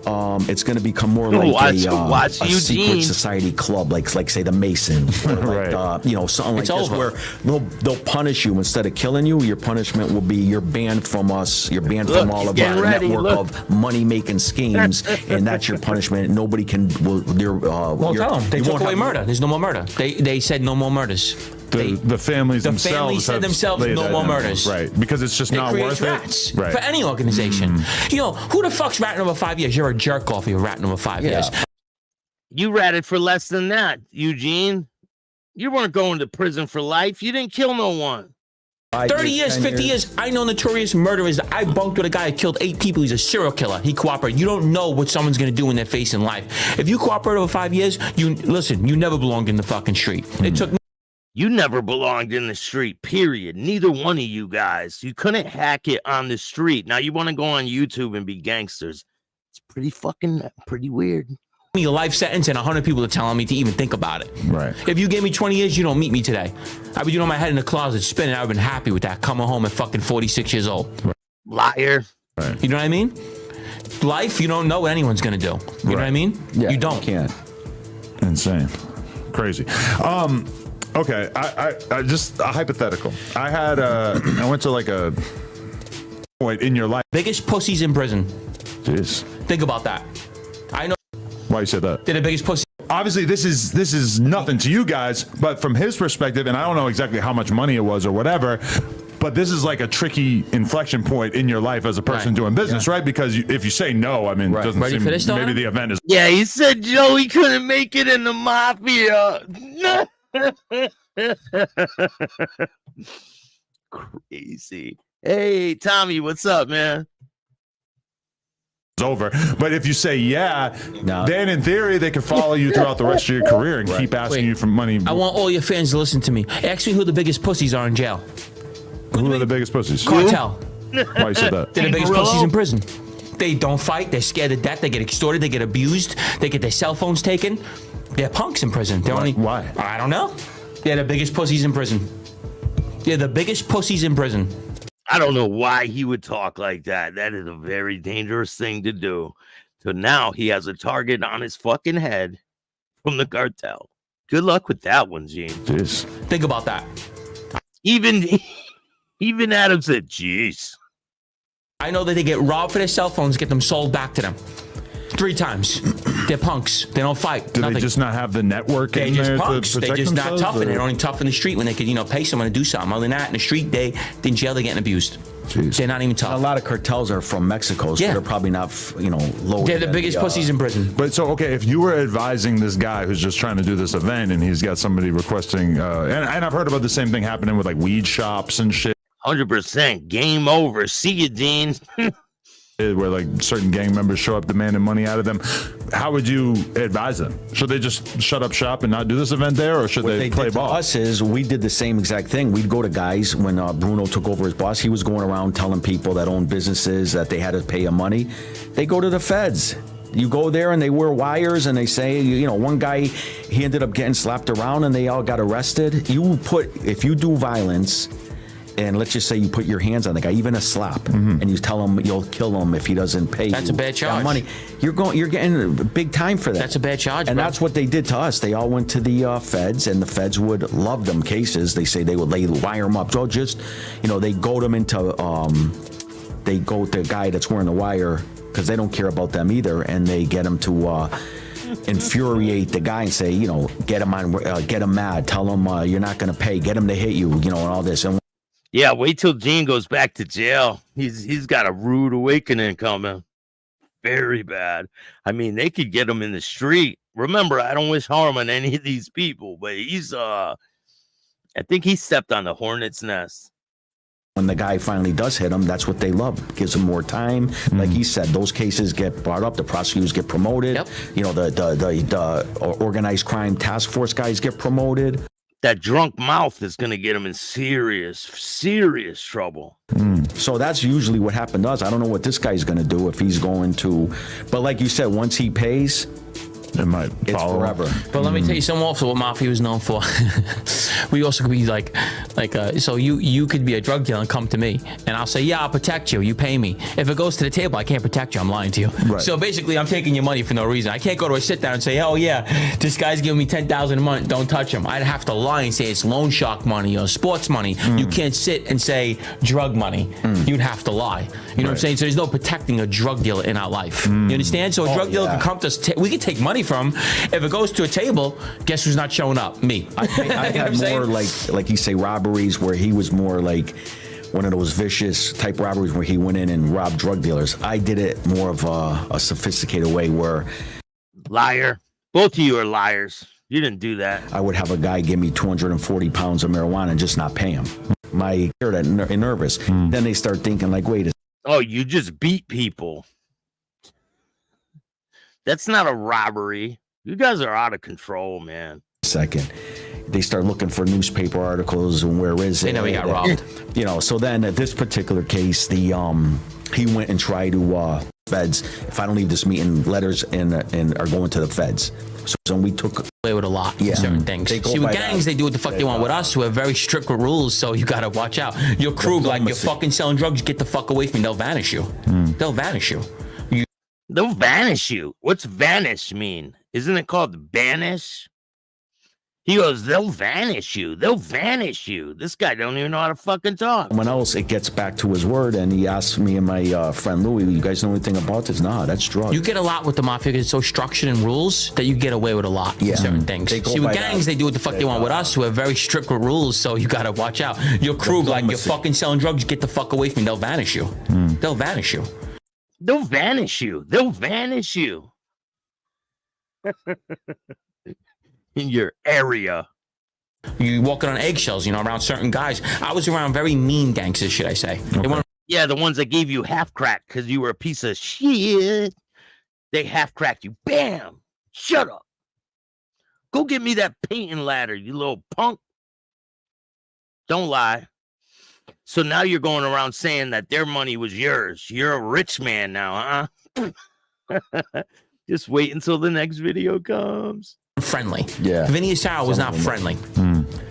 It's going to become more like a secret society club, like say the Masons, or like, something like this, where they'll punish you instead of killing you. Your punishment will be you're banned from us. You're banned from all of our network of money-making schemes, and that's your punishment. Nobody can. Tell them they took away murder. There's no more murder. They said no more murders. The families themselves said no more murders. Right, because it's just not worth it. Right. For any organization. Who the fuck's ratting over 5 years? You're a jerk off if you're ratting over 5 years. You ratted for less than that, Eugene. You weren't going to prison for life. You didn't kill no one. 30 years, 50 years. I know notorious murderers. I bunked with a guy who killed 8 people. He's a serial killer. He cooperated. You don't know what someone's going to do in their face in life. If you cooperate over 5 years, you never belonged in the fucking street. It took. You never belonged in the street, period. Neither one of you guys. You couldn't hack it on the street. Now you want to go on YouTube and be gangsters. It's pretty weird. Me a life sentence and 100 people are telling me to even think about it. Right. If you gave me 20 years, you don't meet me today. I'd be doing my head in the closet spinning. I've been happy with that. Coming home at fucking 46 years old. Right. Liar. Right. You know what I mean? Life, you don't know what anyone's going to do. You know what I mean? Yeah, you don't. You can't. Insane. Crazy. Okay, I just a hypothetical. I went to like a point in your life. Biggest pussies in prison. Jeez. Think about that. I know. Why you said that? They're the biggest pussy. Obviously, this is nothing to you guys, but from his perspective, and I don't know exactly how much money it was or whatever, but this is like a tricky inflection point in your life as a person doing business, right? Because if you say no, I mean, it doesn't Ready seem for this, maybe the event is. Yeah, he said Joey couldn't make it in the mafia. Crazy. Hey, Tommy, what's up, man? Over, but if you say then in theory they could follow you throughout the rest of your career and keep asking you for money. I want all your fans to listen to me. Ask me who the biggest pussies are in jail. Who are the biggest pussies? Cartel. Why you said that? They're the biggest pussies in prison. They don't fight. They're scared to death. They get extorted. They get abused. They get their cell phones taken. They're punks in prison. They're Why? I don't know. They're the biggest pussies in prison. They're the biggest pussies in prison. I don't know why he would talk like that. That is a very dangerous thing to do. So now he has a target on his fucking head from the cartel. Good luck with that one, Gene. Jeez. Think about that. Even Adam said, "Jeez." I know that they get robbed for their cell phones, get them sold back to them 3 times. They're punks. They don't fight. Do nothing. they just not have the network They're in just there punks. to They're protect just not themselves, tough, and or- they're only tough in the street when they could, pay someone to do something. Other than that, in the street, in jail, they're getting abused. Jeez. They're not even tough. A lot of cartels are from Mexico, so Yeah. they're probably not, low. They're the biggest pussies in prison. But so, okay, if you were advising this guy who's just trying to do this event and he's got somebody requesting, and I've heard about the same thing happening with like weed shops and shit. 100% game over. See you, Dean. Where like certain gang members show up demanding money out of them. How would you advise them? Should they just shut up shop and not do this event there, or should they play ball? Us is we did the same exact thing. We'd go to guys when Bruno took over as boss. He was going around telling people that own businesses that they had to pay him money. They go to the feds. You go there and they wear wires and they say, one guy, he ended up getting slapped around and they all got arrested. If you do violence, and let's just say you put your hands on the guy, even a slap, and you tell him you'll kill him if he doesn't pay. That's a bad charge. Money. You're getting big time for that. That's a bad charge, and bro. that's what they did to us. They all went to the feds, and the feds would love them cases. They say they would wire them up. So they goad them into. They go to the guy that's wearing the wire because they don't care about them either, and they get him to. Infuriate the guy and say, get him mad, tell him you're not going to pay, get him to hit you, and all this. And Yeah, wait till Gene goes back to jail. He's got a rude awakening coming. Very bad. I mean, they could get him in the street. Remember, I don't wish harm on any of these people, but I think he stepped on the hornet's nest. when the guy finally does hit him, that's what they love. Gives them more time. Like he said, those cases get brought up, the prosecutors get promoted. Yep. The organized crime task force guys get promoted. That drunk mouth is going to get him in serious trouble. So that's usually what happened to us. I don't know what this guy's going to do if he's going to, but like you said, once he pays, it's forever. But let me tell you something also what Mafia was known for. We also could be so you could be a drug dealer and come to me and I'll say, yeah, I'll protect you. You pay me. If it goes to the table, I can't protect you. I'm lying to you. Right. So basically, I'm taking your money for no reason. I can't go to a sit down and say, oh yeah, this guy's giving me $10,000 a month. Don't touch him. I'd have to lie and say it's loan shark money or sports money. You can't sit and say drug money. You'd have to lie. You know what I'm saying? So there's no protecting a drug dealer in our life. You understand? So a drug dealer can come to us. We can take money from. If it goes to a table, guess who's not showing up? Me. I had more like you say robberies where he was more like one of those vicious type robberies where he went in and robbed drug dealers. I did it more of a sophisticated way where Liar. Both of you are liars. You didn't do that. I would have a guy give me 240 pounds of marijuana and just not pay him. My scared and nervous. Then they start thinking like, wait a Oh, you just beat people. That's not a robbery. You guys are out of control, man. second. They start looking for newspaper articles and where is it? They know he got robbed. So then at this particular case, he went and tried to feds. If I don't leave this meeting, letters and are going to the feds. So we took away with a lot of certain things. See, with gangs, they do what the fuck they want. With us, we're very strict with rules, so you gotta watch out. Your crew, like you're fucking selling drugs, get the fuck away from me. They'll vanish you. They'll vanish you. They'll vanish you. What's vanish mean? Isn't it called banish? He goes, they'll vanish you. They'll vanish you. This guy don't even know how to fucking talk. When else it gets back to his word, and he asked me and my friend Louie, you guys know anything about this? Nah, that's drugs. You get a lot with the mafia because it's so structured in rules that you get away with a lot in certain things. See, with gangs, they do what the fuck they want. With us, we're very strict with rules, so you gotta watch out. Your crew, like you're fucking selling drugs, get the fuck away from me. They'll vanish you. They'll vanish you. They'll vanish you. They'll vanish you. In your area. You walking on eggshells, around certain guys. I was around very mean gangsters, should I say. Okay. Yeah, the ones that gave you half crack because you were a piece of shit. They half cracked you. Bam! Shut up. Go get me that painting ladder, you little punk. Don't lie. So now you're going around saying that their money was yours. You're a rich man now, huh? Just wait until the next video comes. Friendly. Yeah. Vinny Asaro was not friendly.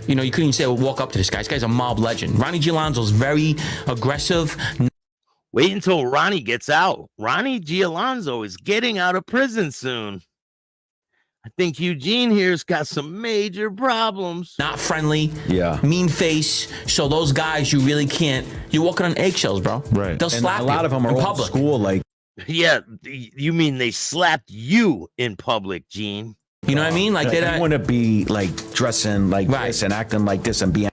You know, you couldn't even say, well, walk up to this guy. This guy's a mob legend. Ronnie Gialonzo's very aggressive. Wait until Ronnie gets out. Ronnie Gialonzo is getting out of prison soon. I think Eugene here's got some major problems. Not friendly. Yeah. Mean face. So those guys, you really can't. You're walking on eggshells, bro. Right. They'll slap you. A lot of them are in old public. school, like. Yeah, you mean they slapped you in public, Gene? You know what I mean? Like they want to be like dressing like this and acting like this and being.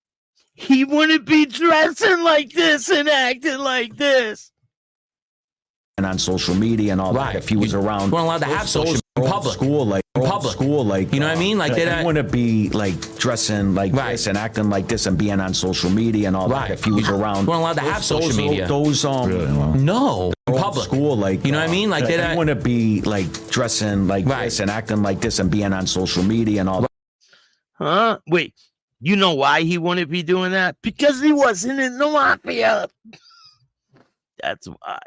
He wouldn't be dressing like this and acting like this. And on social media and all that, if he was around, you weren't allowed to have social in public. School, like in public. School, like you know what I mean? Like they want to be like dressing like this and acting like this and being on social media and all that. If he was around, you weren't allowed to have social media. Those no, in public. School, like you know what I mean? Like they want to be like dressing like this and acting like this and being on social media and all that. Huh? Wait, you know why he wouldn't be doing that? Because he wasn't in the mafia. That's why.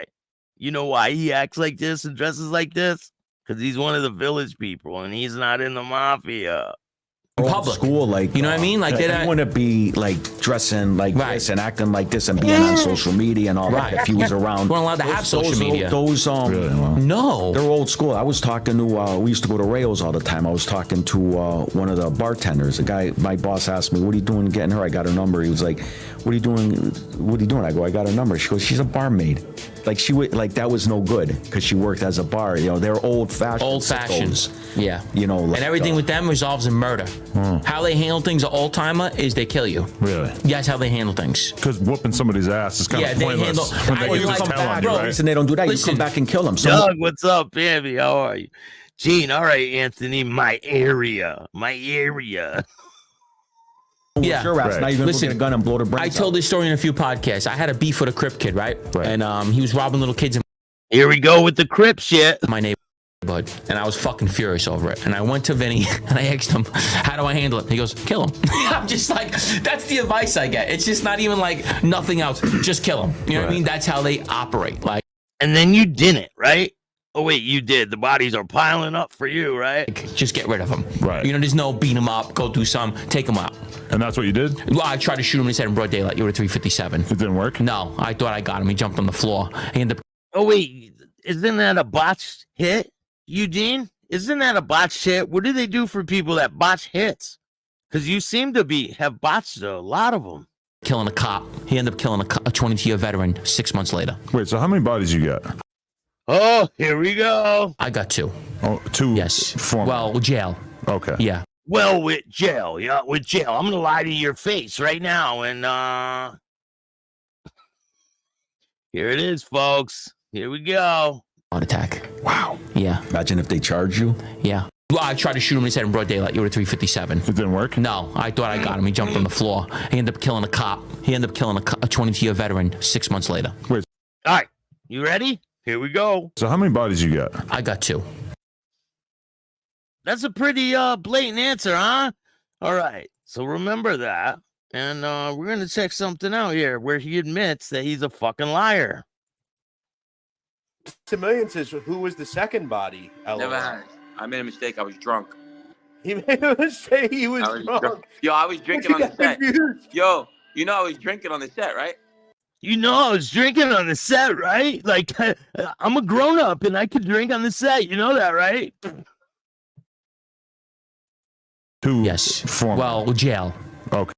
You know why he acts like this and dresses like this? Because he's one of the village people and he's not in the mafia. In public. School, like you know what I mean? Like they want to be like dressing like this and acting like this and being on social media and all that. If he was around, you weren't allowed to have social media. Those no, they're old school. I was talking to we used to go to Rayo's all the time. I was talking to one of the bartenders. A guy, my boss asked me, "What are you doing getting her?" I got her number. He was like, "What are you doing? What are you doing?" I go, "I got her number." She goes, "She's a barmaid." Like she would like that was no good because she worked as a bar. You know, they're old fashioned. Old fashions. Yeah. You know, like, and everything with them resolves in murder. How they handle things, an old timer, is they kill you. Really? That's how they handle things. Because whooping somebody's ass is kind of pointless. When they use a tell on you, right? And they don't do that. You come back and kill them. So Doug, what's up, baby? How are you? Gene, all right, Anthony, my area. Yeah, your ass. Now you're gonna go get a gun and blow the brains I told this story in a few podcasts. I had a beef with a Crip kid, right? And he was robbing little kids. Here we go with the Crip shit. My neighborhood, and I was fucking furious over it. And I went to Vinny and I asked him, "How do I handle it?" He goes, "Kill him." I'm just like, that's the advice I get. It's just not even like nothing else. Just kill him. You know what I mean? That's how they operate. Like, and then you didn't, right? Oh wait, you did. The bodies are piling up for you, right? Just get rid of them. Right. You know, there's no beat him up, go do some, take him out. And that's what you did? Well, I tried to shoot him in his head in broad daylight. You were at 357. It didn't work? No, I thought I got him. He jumped on the floor. He ended up. Oh wait, isn't that a botched hit, Eugene? Isn't that a botched hit? What do they do for people that botch hits? Because you seem to have botched a lot of them. Killing a cop. He ended up killing a 22-year veteran 6 months later. Wait, so how many bodies you got? Oh, here we go. I got 2. Oh, 2? Yes. Well, jail. Okay. Yeah. Well, with jail. Yeah, with jail. I'm going to lie to your face right now. And here it is, folks. Here we go. Heart attack. Wow. Yeah. Imagine if they charge you. Yeah. Well, I tried to shoot him in his head in broad daylight. You were at 357. It didn't work? No, I thought I got him. He jumped on the floor. He ended up killing a cop. He ended up killing a 22-year veteran 6 months later. Wait. All right. You ready? Here we go. So how many bodies you got? I got 2. That's a pretty blatant answer, huh? All right. So remember that. And we're going to check something out here where he admits that he's a fucking liar. Million says, who was the second body? Never had. I made a mistake. I was drunk. He made a mistake. He was drunk. Yo, I was drinking on the set. Yo, you know I was drinking on the set, right? You know I was drinking on the set, right? Like, I'm a grown-up and I could drink on the set. You know that, right? 2. Yes. 4. Well, jail. Okay.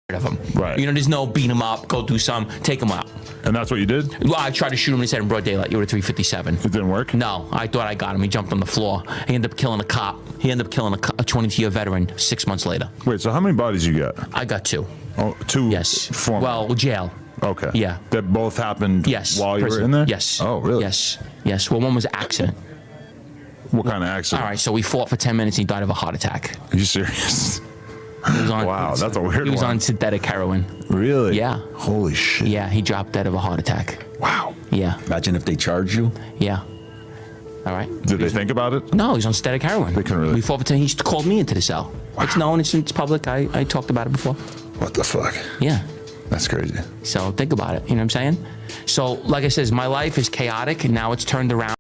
Of him. Right. You know, there's no beat him up, go do some, take him out. And that's what you did? Well, I tried to shoot him in his head in broad daylight. You were at 357. It didn't work? No, I thought I got him. He jumped on the floor. He ended up killing a cop. He ended up killing a 22-year veteran 6 months later. Wait, so how many bodies you got? I got 2. Oh, 2? Yes. 4. Well, jail. Okay. Yeah. That both happened while you prison. were in there? Yes. Oh, really? Yes. Yes. Well, one was an accident. What kind of accident? All right, so we fought for 10 minutes and he died of a heart attack. Are you serious? He was on, wow, that's a weird one. He was on synthetic heroin. Really? Yeah. Holy shit. Yeah, he dropped dead of a heart attack. Wow. Yeah. Imagine if they charge you. Yeah. All right. Did they think about it? No, he's on synthetic heroin. They couldn't really. We fought for 10. He called me into the cell. Wow. It's known. It's public. I talked about it before. What the fuck? Yeah. That's crazy. So think about it. You know what I'm saying? So, like I says, my life is chaotic and now it's turned around.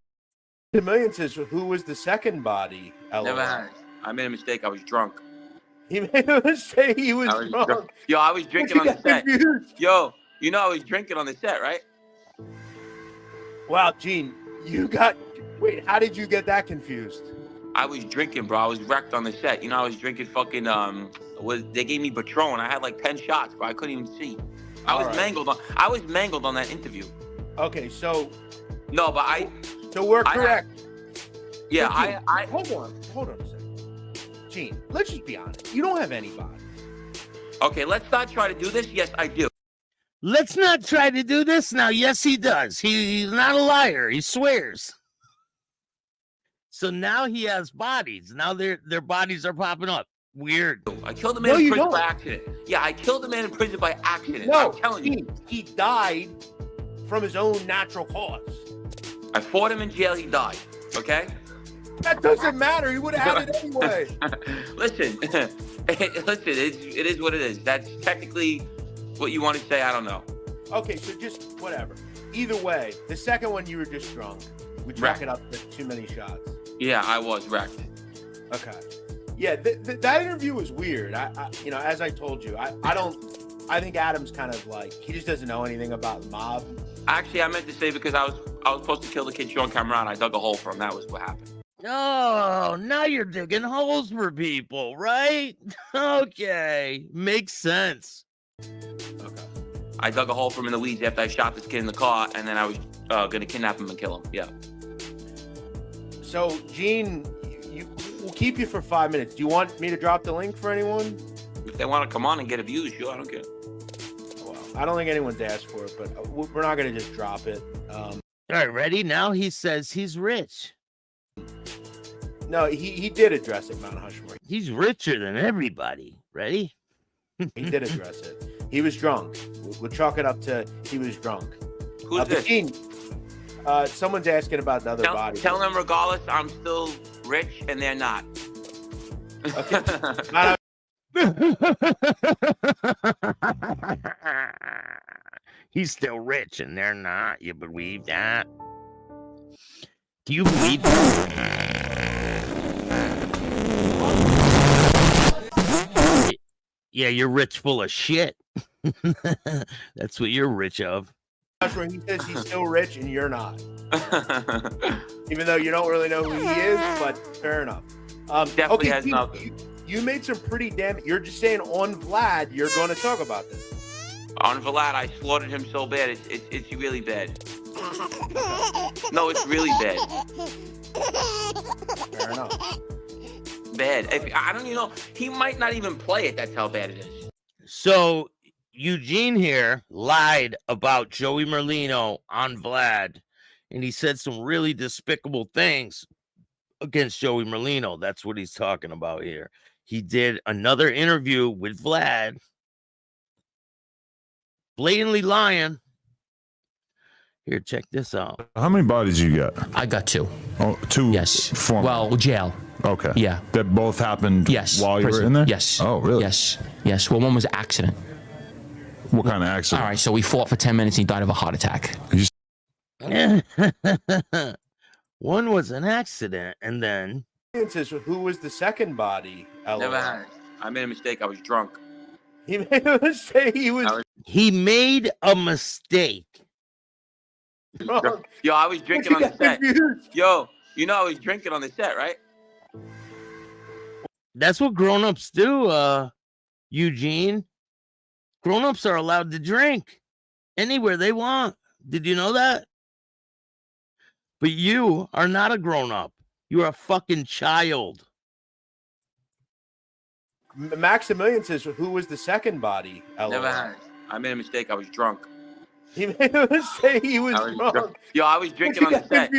Million says, who was the second body? Never had. I made a mistake. I was drunk. He made a mistake. He was drunk. Yo, I was drinking on the set. Confused. Yo, you know I was drinking on the set, right? Wow, Gene, you got. Wait, how did you get that confused? I was drinking, bro. I was wrecked on the set. You know, I was drinking fucking. They gave me Patron. I had like 10 shots, bro. I couldn't even see. I was mangled on that interview. Okay, so. No, but So we're correct. Yeah, so Gene, Hold on a second. Gene, let's just be honest. You don't have any bodies. Okay, let's not try to do this. Yes, I do. Let's not try to do this now. Yes, he does. He's not a liar. He swears. So now he has bodies. Now their bodies are popping up. Weird. I killed a man in prison by accident. Yeah, I killed a man in prison by accident. No, I'm telling you. He died from his own natural cause. I fought him in jail. He died. Okay? That doesn't matter. He would have had it anyway. Listen, it is what it is. That's technically what you want to say. I don't know. Okay, so just whatever. Either way, the second one you were just drunk. We chalk it up to too many shots. Yeah, I was wrecked. Okay. Yeah, that interview was weird. I as I told you, I think Adam's kind of like, he just doesn't know anything about the mob. Actually, I meant to say because I was supposed to kill the kid Sean Cameron. I dug a hole for him. That was what happened. Oh, now you're digging holes for people, right? Okay, makes sense. Okay. I dug a hole for him in the weeds after I shot this kid in the car, and then I was gonna kidnap him and kill him. Yeah. So, Gene, we'll keep you for 5 minutes. Do you want me to drop the link for anyone? If they want to come on and get a view, sure, I don't care. Well, I don't think anyone's asked for it, but we're not gonna just drop it. All right, ready? Now he says he's rich. No, he did address it, Mount Hushmore. He's richer than everybody. Ready? He did address it. He was drunk. We'll chalk it up to he was drunk. Who's this? Gene, someone's asking about the other body. Tell them regardless, I'm still rich and they're not. Okay. He's still rich and they're not. You believe that? Do you believe that? Yeah, you're rich full of shit. That's what you're rich of. He says he's still rich and you're not. Even though you don't really know who he is, but fair enough. Definitely has nothing. You made some pretty you're just saying on Vlad, you're going to talk about this. On Vlad, I slaughtered him so bad. It's really bad. No, it's really bad. Fair enough. Bad. I don't even know. He might not even play it. That's how bad it is. So Eugene here lied about Joey Merlino on Vlad, and he said some really despicable things against Joey Merlino. That's what he's talking about here. He did another interview with Vlad, blatantly lying. Here, check this out. How many bodies you got? I got 2. Oh, 2. Yes. Formal. Well, jail. Okay. Yeah. That both happened while prison. you were in there? Yes. Oh, really? Yes. Well, one was an accident. What kind of accident? All right, so we fought for 10 minutes and he died of a heart attack. One was an accident, and then... Who was the second body? Never had it. I made a mistake. I was drunk. He made a mistake. He made a mistake. Yo, I was drinking on the set. Yo, you know I was drinking on the set, right? That's what grown-ups do, Eugene. Grown-ups are allowed to drink anywhere they want. Did you know that? But you are not a grown-up. You're a fucking child. Maximilian says, who was the second body? Never had it. I made a mistake. I was drunk. He made a mistake. He was drunk. Yo, I was drinking on the set.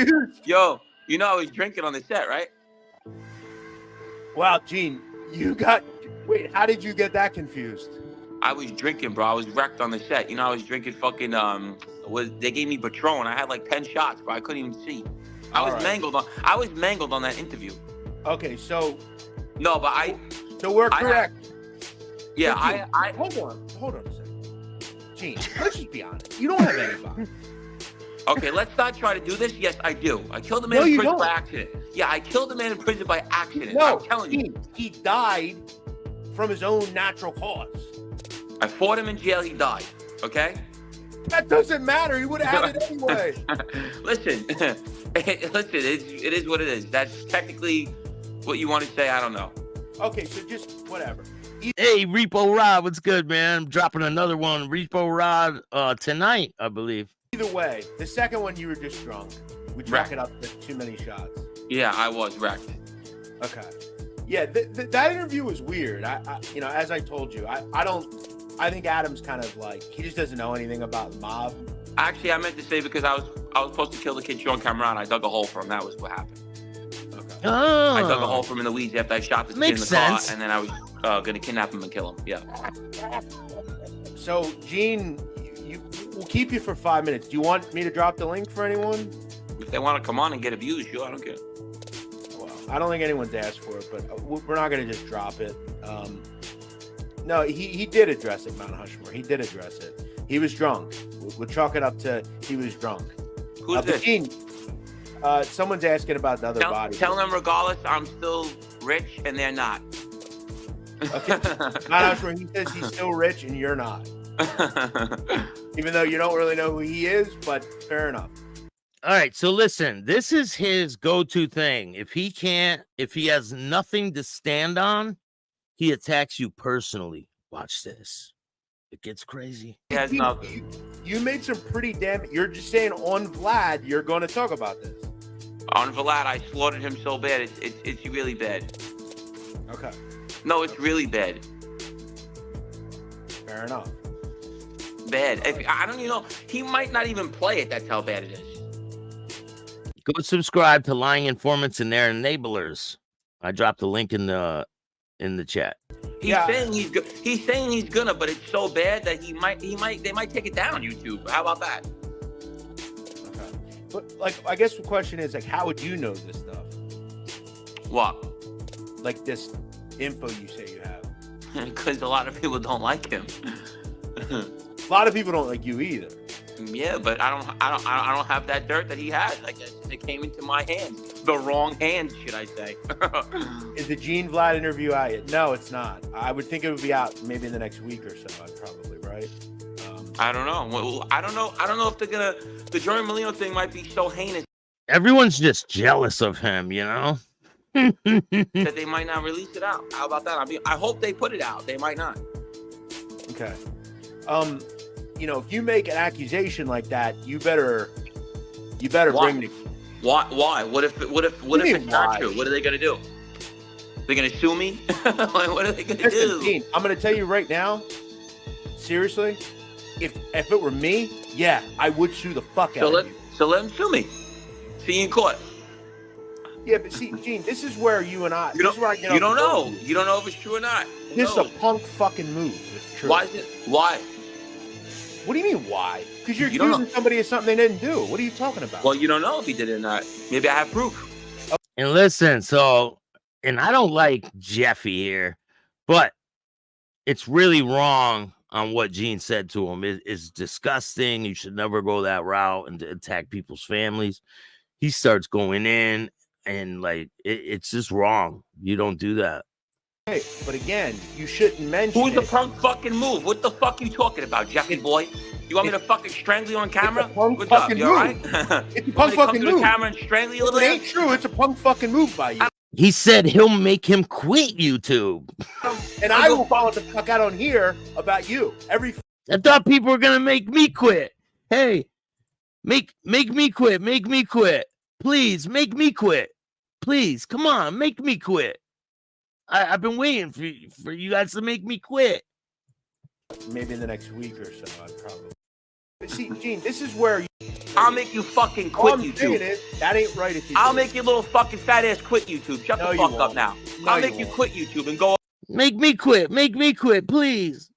Yo, you know I was drinking on the set, right? Wow, Gene, you got... Wait, how did you get that confused? I was drinking, bro. I was wrecked on the set. You know, I was drinking fucking... They gave me Patron. I had like 10 shots, bro. I couldn't even see. I was mangled on that interview. Okay, so... No, but So we're correct. Yeah, so Hold on a second. Gene, let's just be honest. You don't have anybody. Okay, let's not try to do this. Yes, I do. I killed a man in prison by accident. Yeah, I killed a man in prison by accident. No, I'm telling you. He died from his own natural cause. I fought him in jail. He died. Okay. That doesn't matter. He would have had it anyway. Listen, it is what it is. That's technically what you want to say. I don't know. Okay, so just whatever. Hey, Repo Rod, what's good, man? I'm dropping another one, Repo Rod, tonight, I believe. Either way, the second one you were just drunk. We track it up to too many shots. Yeah, I was wrecked. Okay. Yeah, that interview was weird. I as I told you, I think Adam's kind of like, he just doesn't know anything about the mob. Actually, I meant to say because I was supposed to kill the kid Sean Cameron. I dug a hole for him. That was what happened. Okay. Oh. I dug a hole for him in the weeds after I shot this kid in the sense. car, and then I was going to kidnap him and kill him. Yeah. So, Gene, we'll keep you for 5 minutes. Do you want me to drop the link for anyone? If they want to come on and get abused, sure, I don't care. Well, I don't think anyone's asked for it, but we're not going to just drop it. No, he did address it, Mount Hushmore. He did address it. He was drunk. We'll chalk it up to he was drunk. Who's this? Gene, someone's asking about the other body. Tell them regardless, I'm still rich and they're not. Okay. Mount Hushmore, he says he's still rich and you're not. Even though you don't really know who he is, but fair enough. All right, so listen, this is his go-to thing. If he has nothing to stand on, he attacks you personally. Watch this. It gets crazy. He has nothing. You made some pretty you're just saying on Vlad, you're going to talk about this. On Vlad, I slaughtered him so bad. It's really bad. Okay. No, it's really bad. Fair enough. Bad. I don't even know. He might not even play it. That's how bad it is. Go subscribe to Lying Informants and Their Enablers. I dropped the link in the chat. He's saying he's gonna, but it's so bad that they might take it down on YouTube. How about that? Okay. But like, I guess the question is like, how would you know this stuff? What? Like this info you say you have. Because a lot of people don't like him. A lot of people don't like you either. Yeah, but I don't have that dirt that he has. I guess it came into my hands. The wrong hands, should I say? Is the Gene Vlad interview out yet? No, it's not. I would think it would be out maybe in the next week or so. Probably, right? I don't know. Well, I don't know. I don't know if they're gonna. The Joey Molino thing might be so heinous. Everyone's just jealous of him, you know. That they might not release it out. How about that? I mean, I hope they put it out. They might not. Okay. If you make an accusation like that, you better Why? bring. Why? What if it's not true? What are they gonna do? They're gonna sue me? What are they gonna do? Dean, I'm gonna tell you right now. Seriously, if it were me, yeah, I would sue the fuck out of you. So let them sue me. See you in court. Yeah, but see, Gene, this is where you and I. You don't know. You don't know if it's true or not. This is a punk fucking move. It's true. Why is it? Why? What do you mean, why? Because you're accusing somebody of something they didn't do. What are you talking about? Well, you don't know if he did it or not. Maybe I have proof. And listen, and I don't like Jeffy here, but it's really wrong on what Gene said to him. It's disgusting. You should never go that route and attack people's families. He starts going in, and it's just wrong. You don't do that. Hey, but again, you shouldn't mention Who's the punk fucking move? What the fuck are you talking about, Jeffy boy? You want me to fucking strangle you on camera? What's up? You all right? It's a punk fucking move. The camera and strangle you a little bit? It ain't true. It's a punk fucking move by you. He said he'll make him quit YouTube. And I will follow the fuck out on here about you. I thought people were gonna make me quit. Hey, make me quit. Make me quit. Please, make me quit. Please, come on, make me quit. I've been waiting for you guys to make me quit. Maybe in the next week or so, I'd probably. But see, Gene, this is where I'll make you fucking quit YouTube. That ain't right. If you I'll make your little fucking fat ass quit YouTube. Shut the fuck up now. I'll make you quit YouTube and go. Make me quit. Make me quit, please.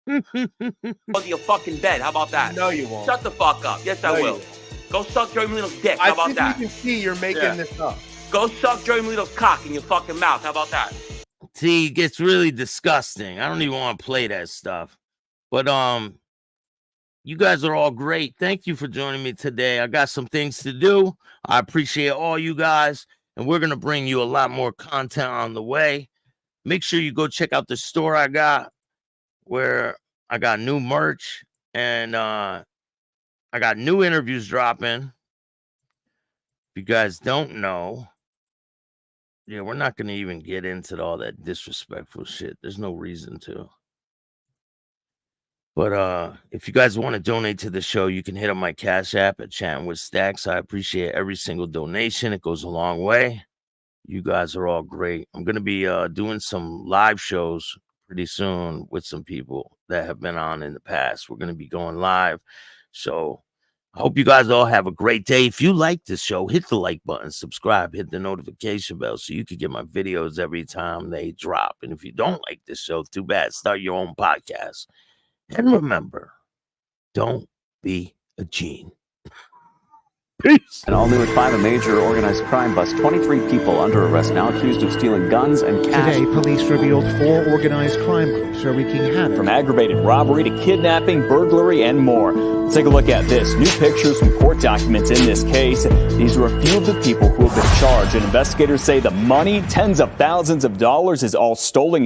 Go to your fucking bed. How about that? No, you won't. Shut the fuck up. Yes, I will. Go suck Joey Molino's dick. How about that? I think you can see you're making this up. Go suck Joey Molino's cock in your fucking mouth. How about that? See, it gets really disgusting. I don't even want to play that stuff. But you guys are all great. Thank you for joining me today. I got some things to do. I appreciate all you guys, and we're gonna bring you a lot more content on the way. make sure you go check out the store I got, where I got new merch and I got new interviews dropping. If you guys don't know, yeah, we're not going to even get into all that disrespectful shit. There's no reason to. But if you guys want to donate to the show, you can hit on my Cash App at Chattin with Staxx. I appreciate every single donation. It goes a long way. You guys are all great. I'm going to be doing some live shows pretty soon with some people that have been on in the past. We're going to be going live. So I hope you guys all have a great day. If you like this show, hit the like button, subscribe, hit the notification bell so you can get my videos every time they drop. And if you don't like this show, too bad. Start your own podcast. And remember, don't be a gene. Peace. And all new at 5, a major organized crime bust. 23 people under arrest now accused of stealing guns and cash. Today, police revealed 4 organized crime groups are wreaking havoc. From aggravated robbery to kidnapping, burglary, and more. Let's take a look at this. New pictures from court documents in this case. These are a few of the people who have been charged, and investigators say the money, tens of thousands of dollars, is all stolen.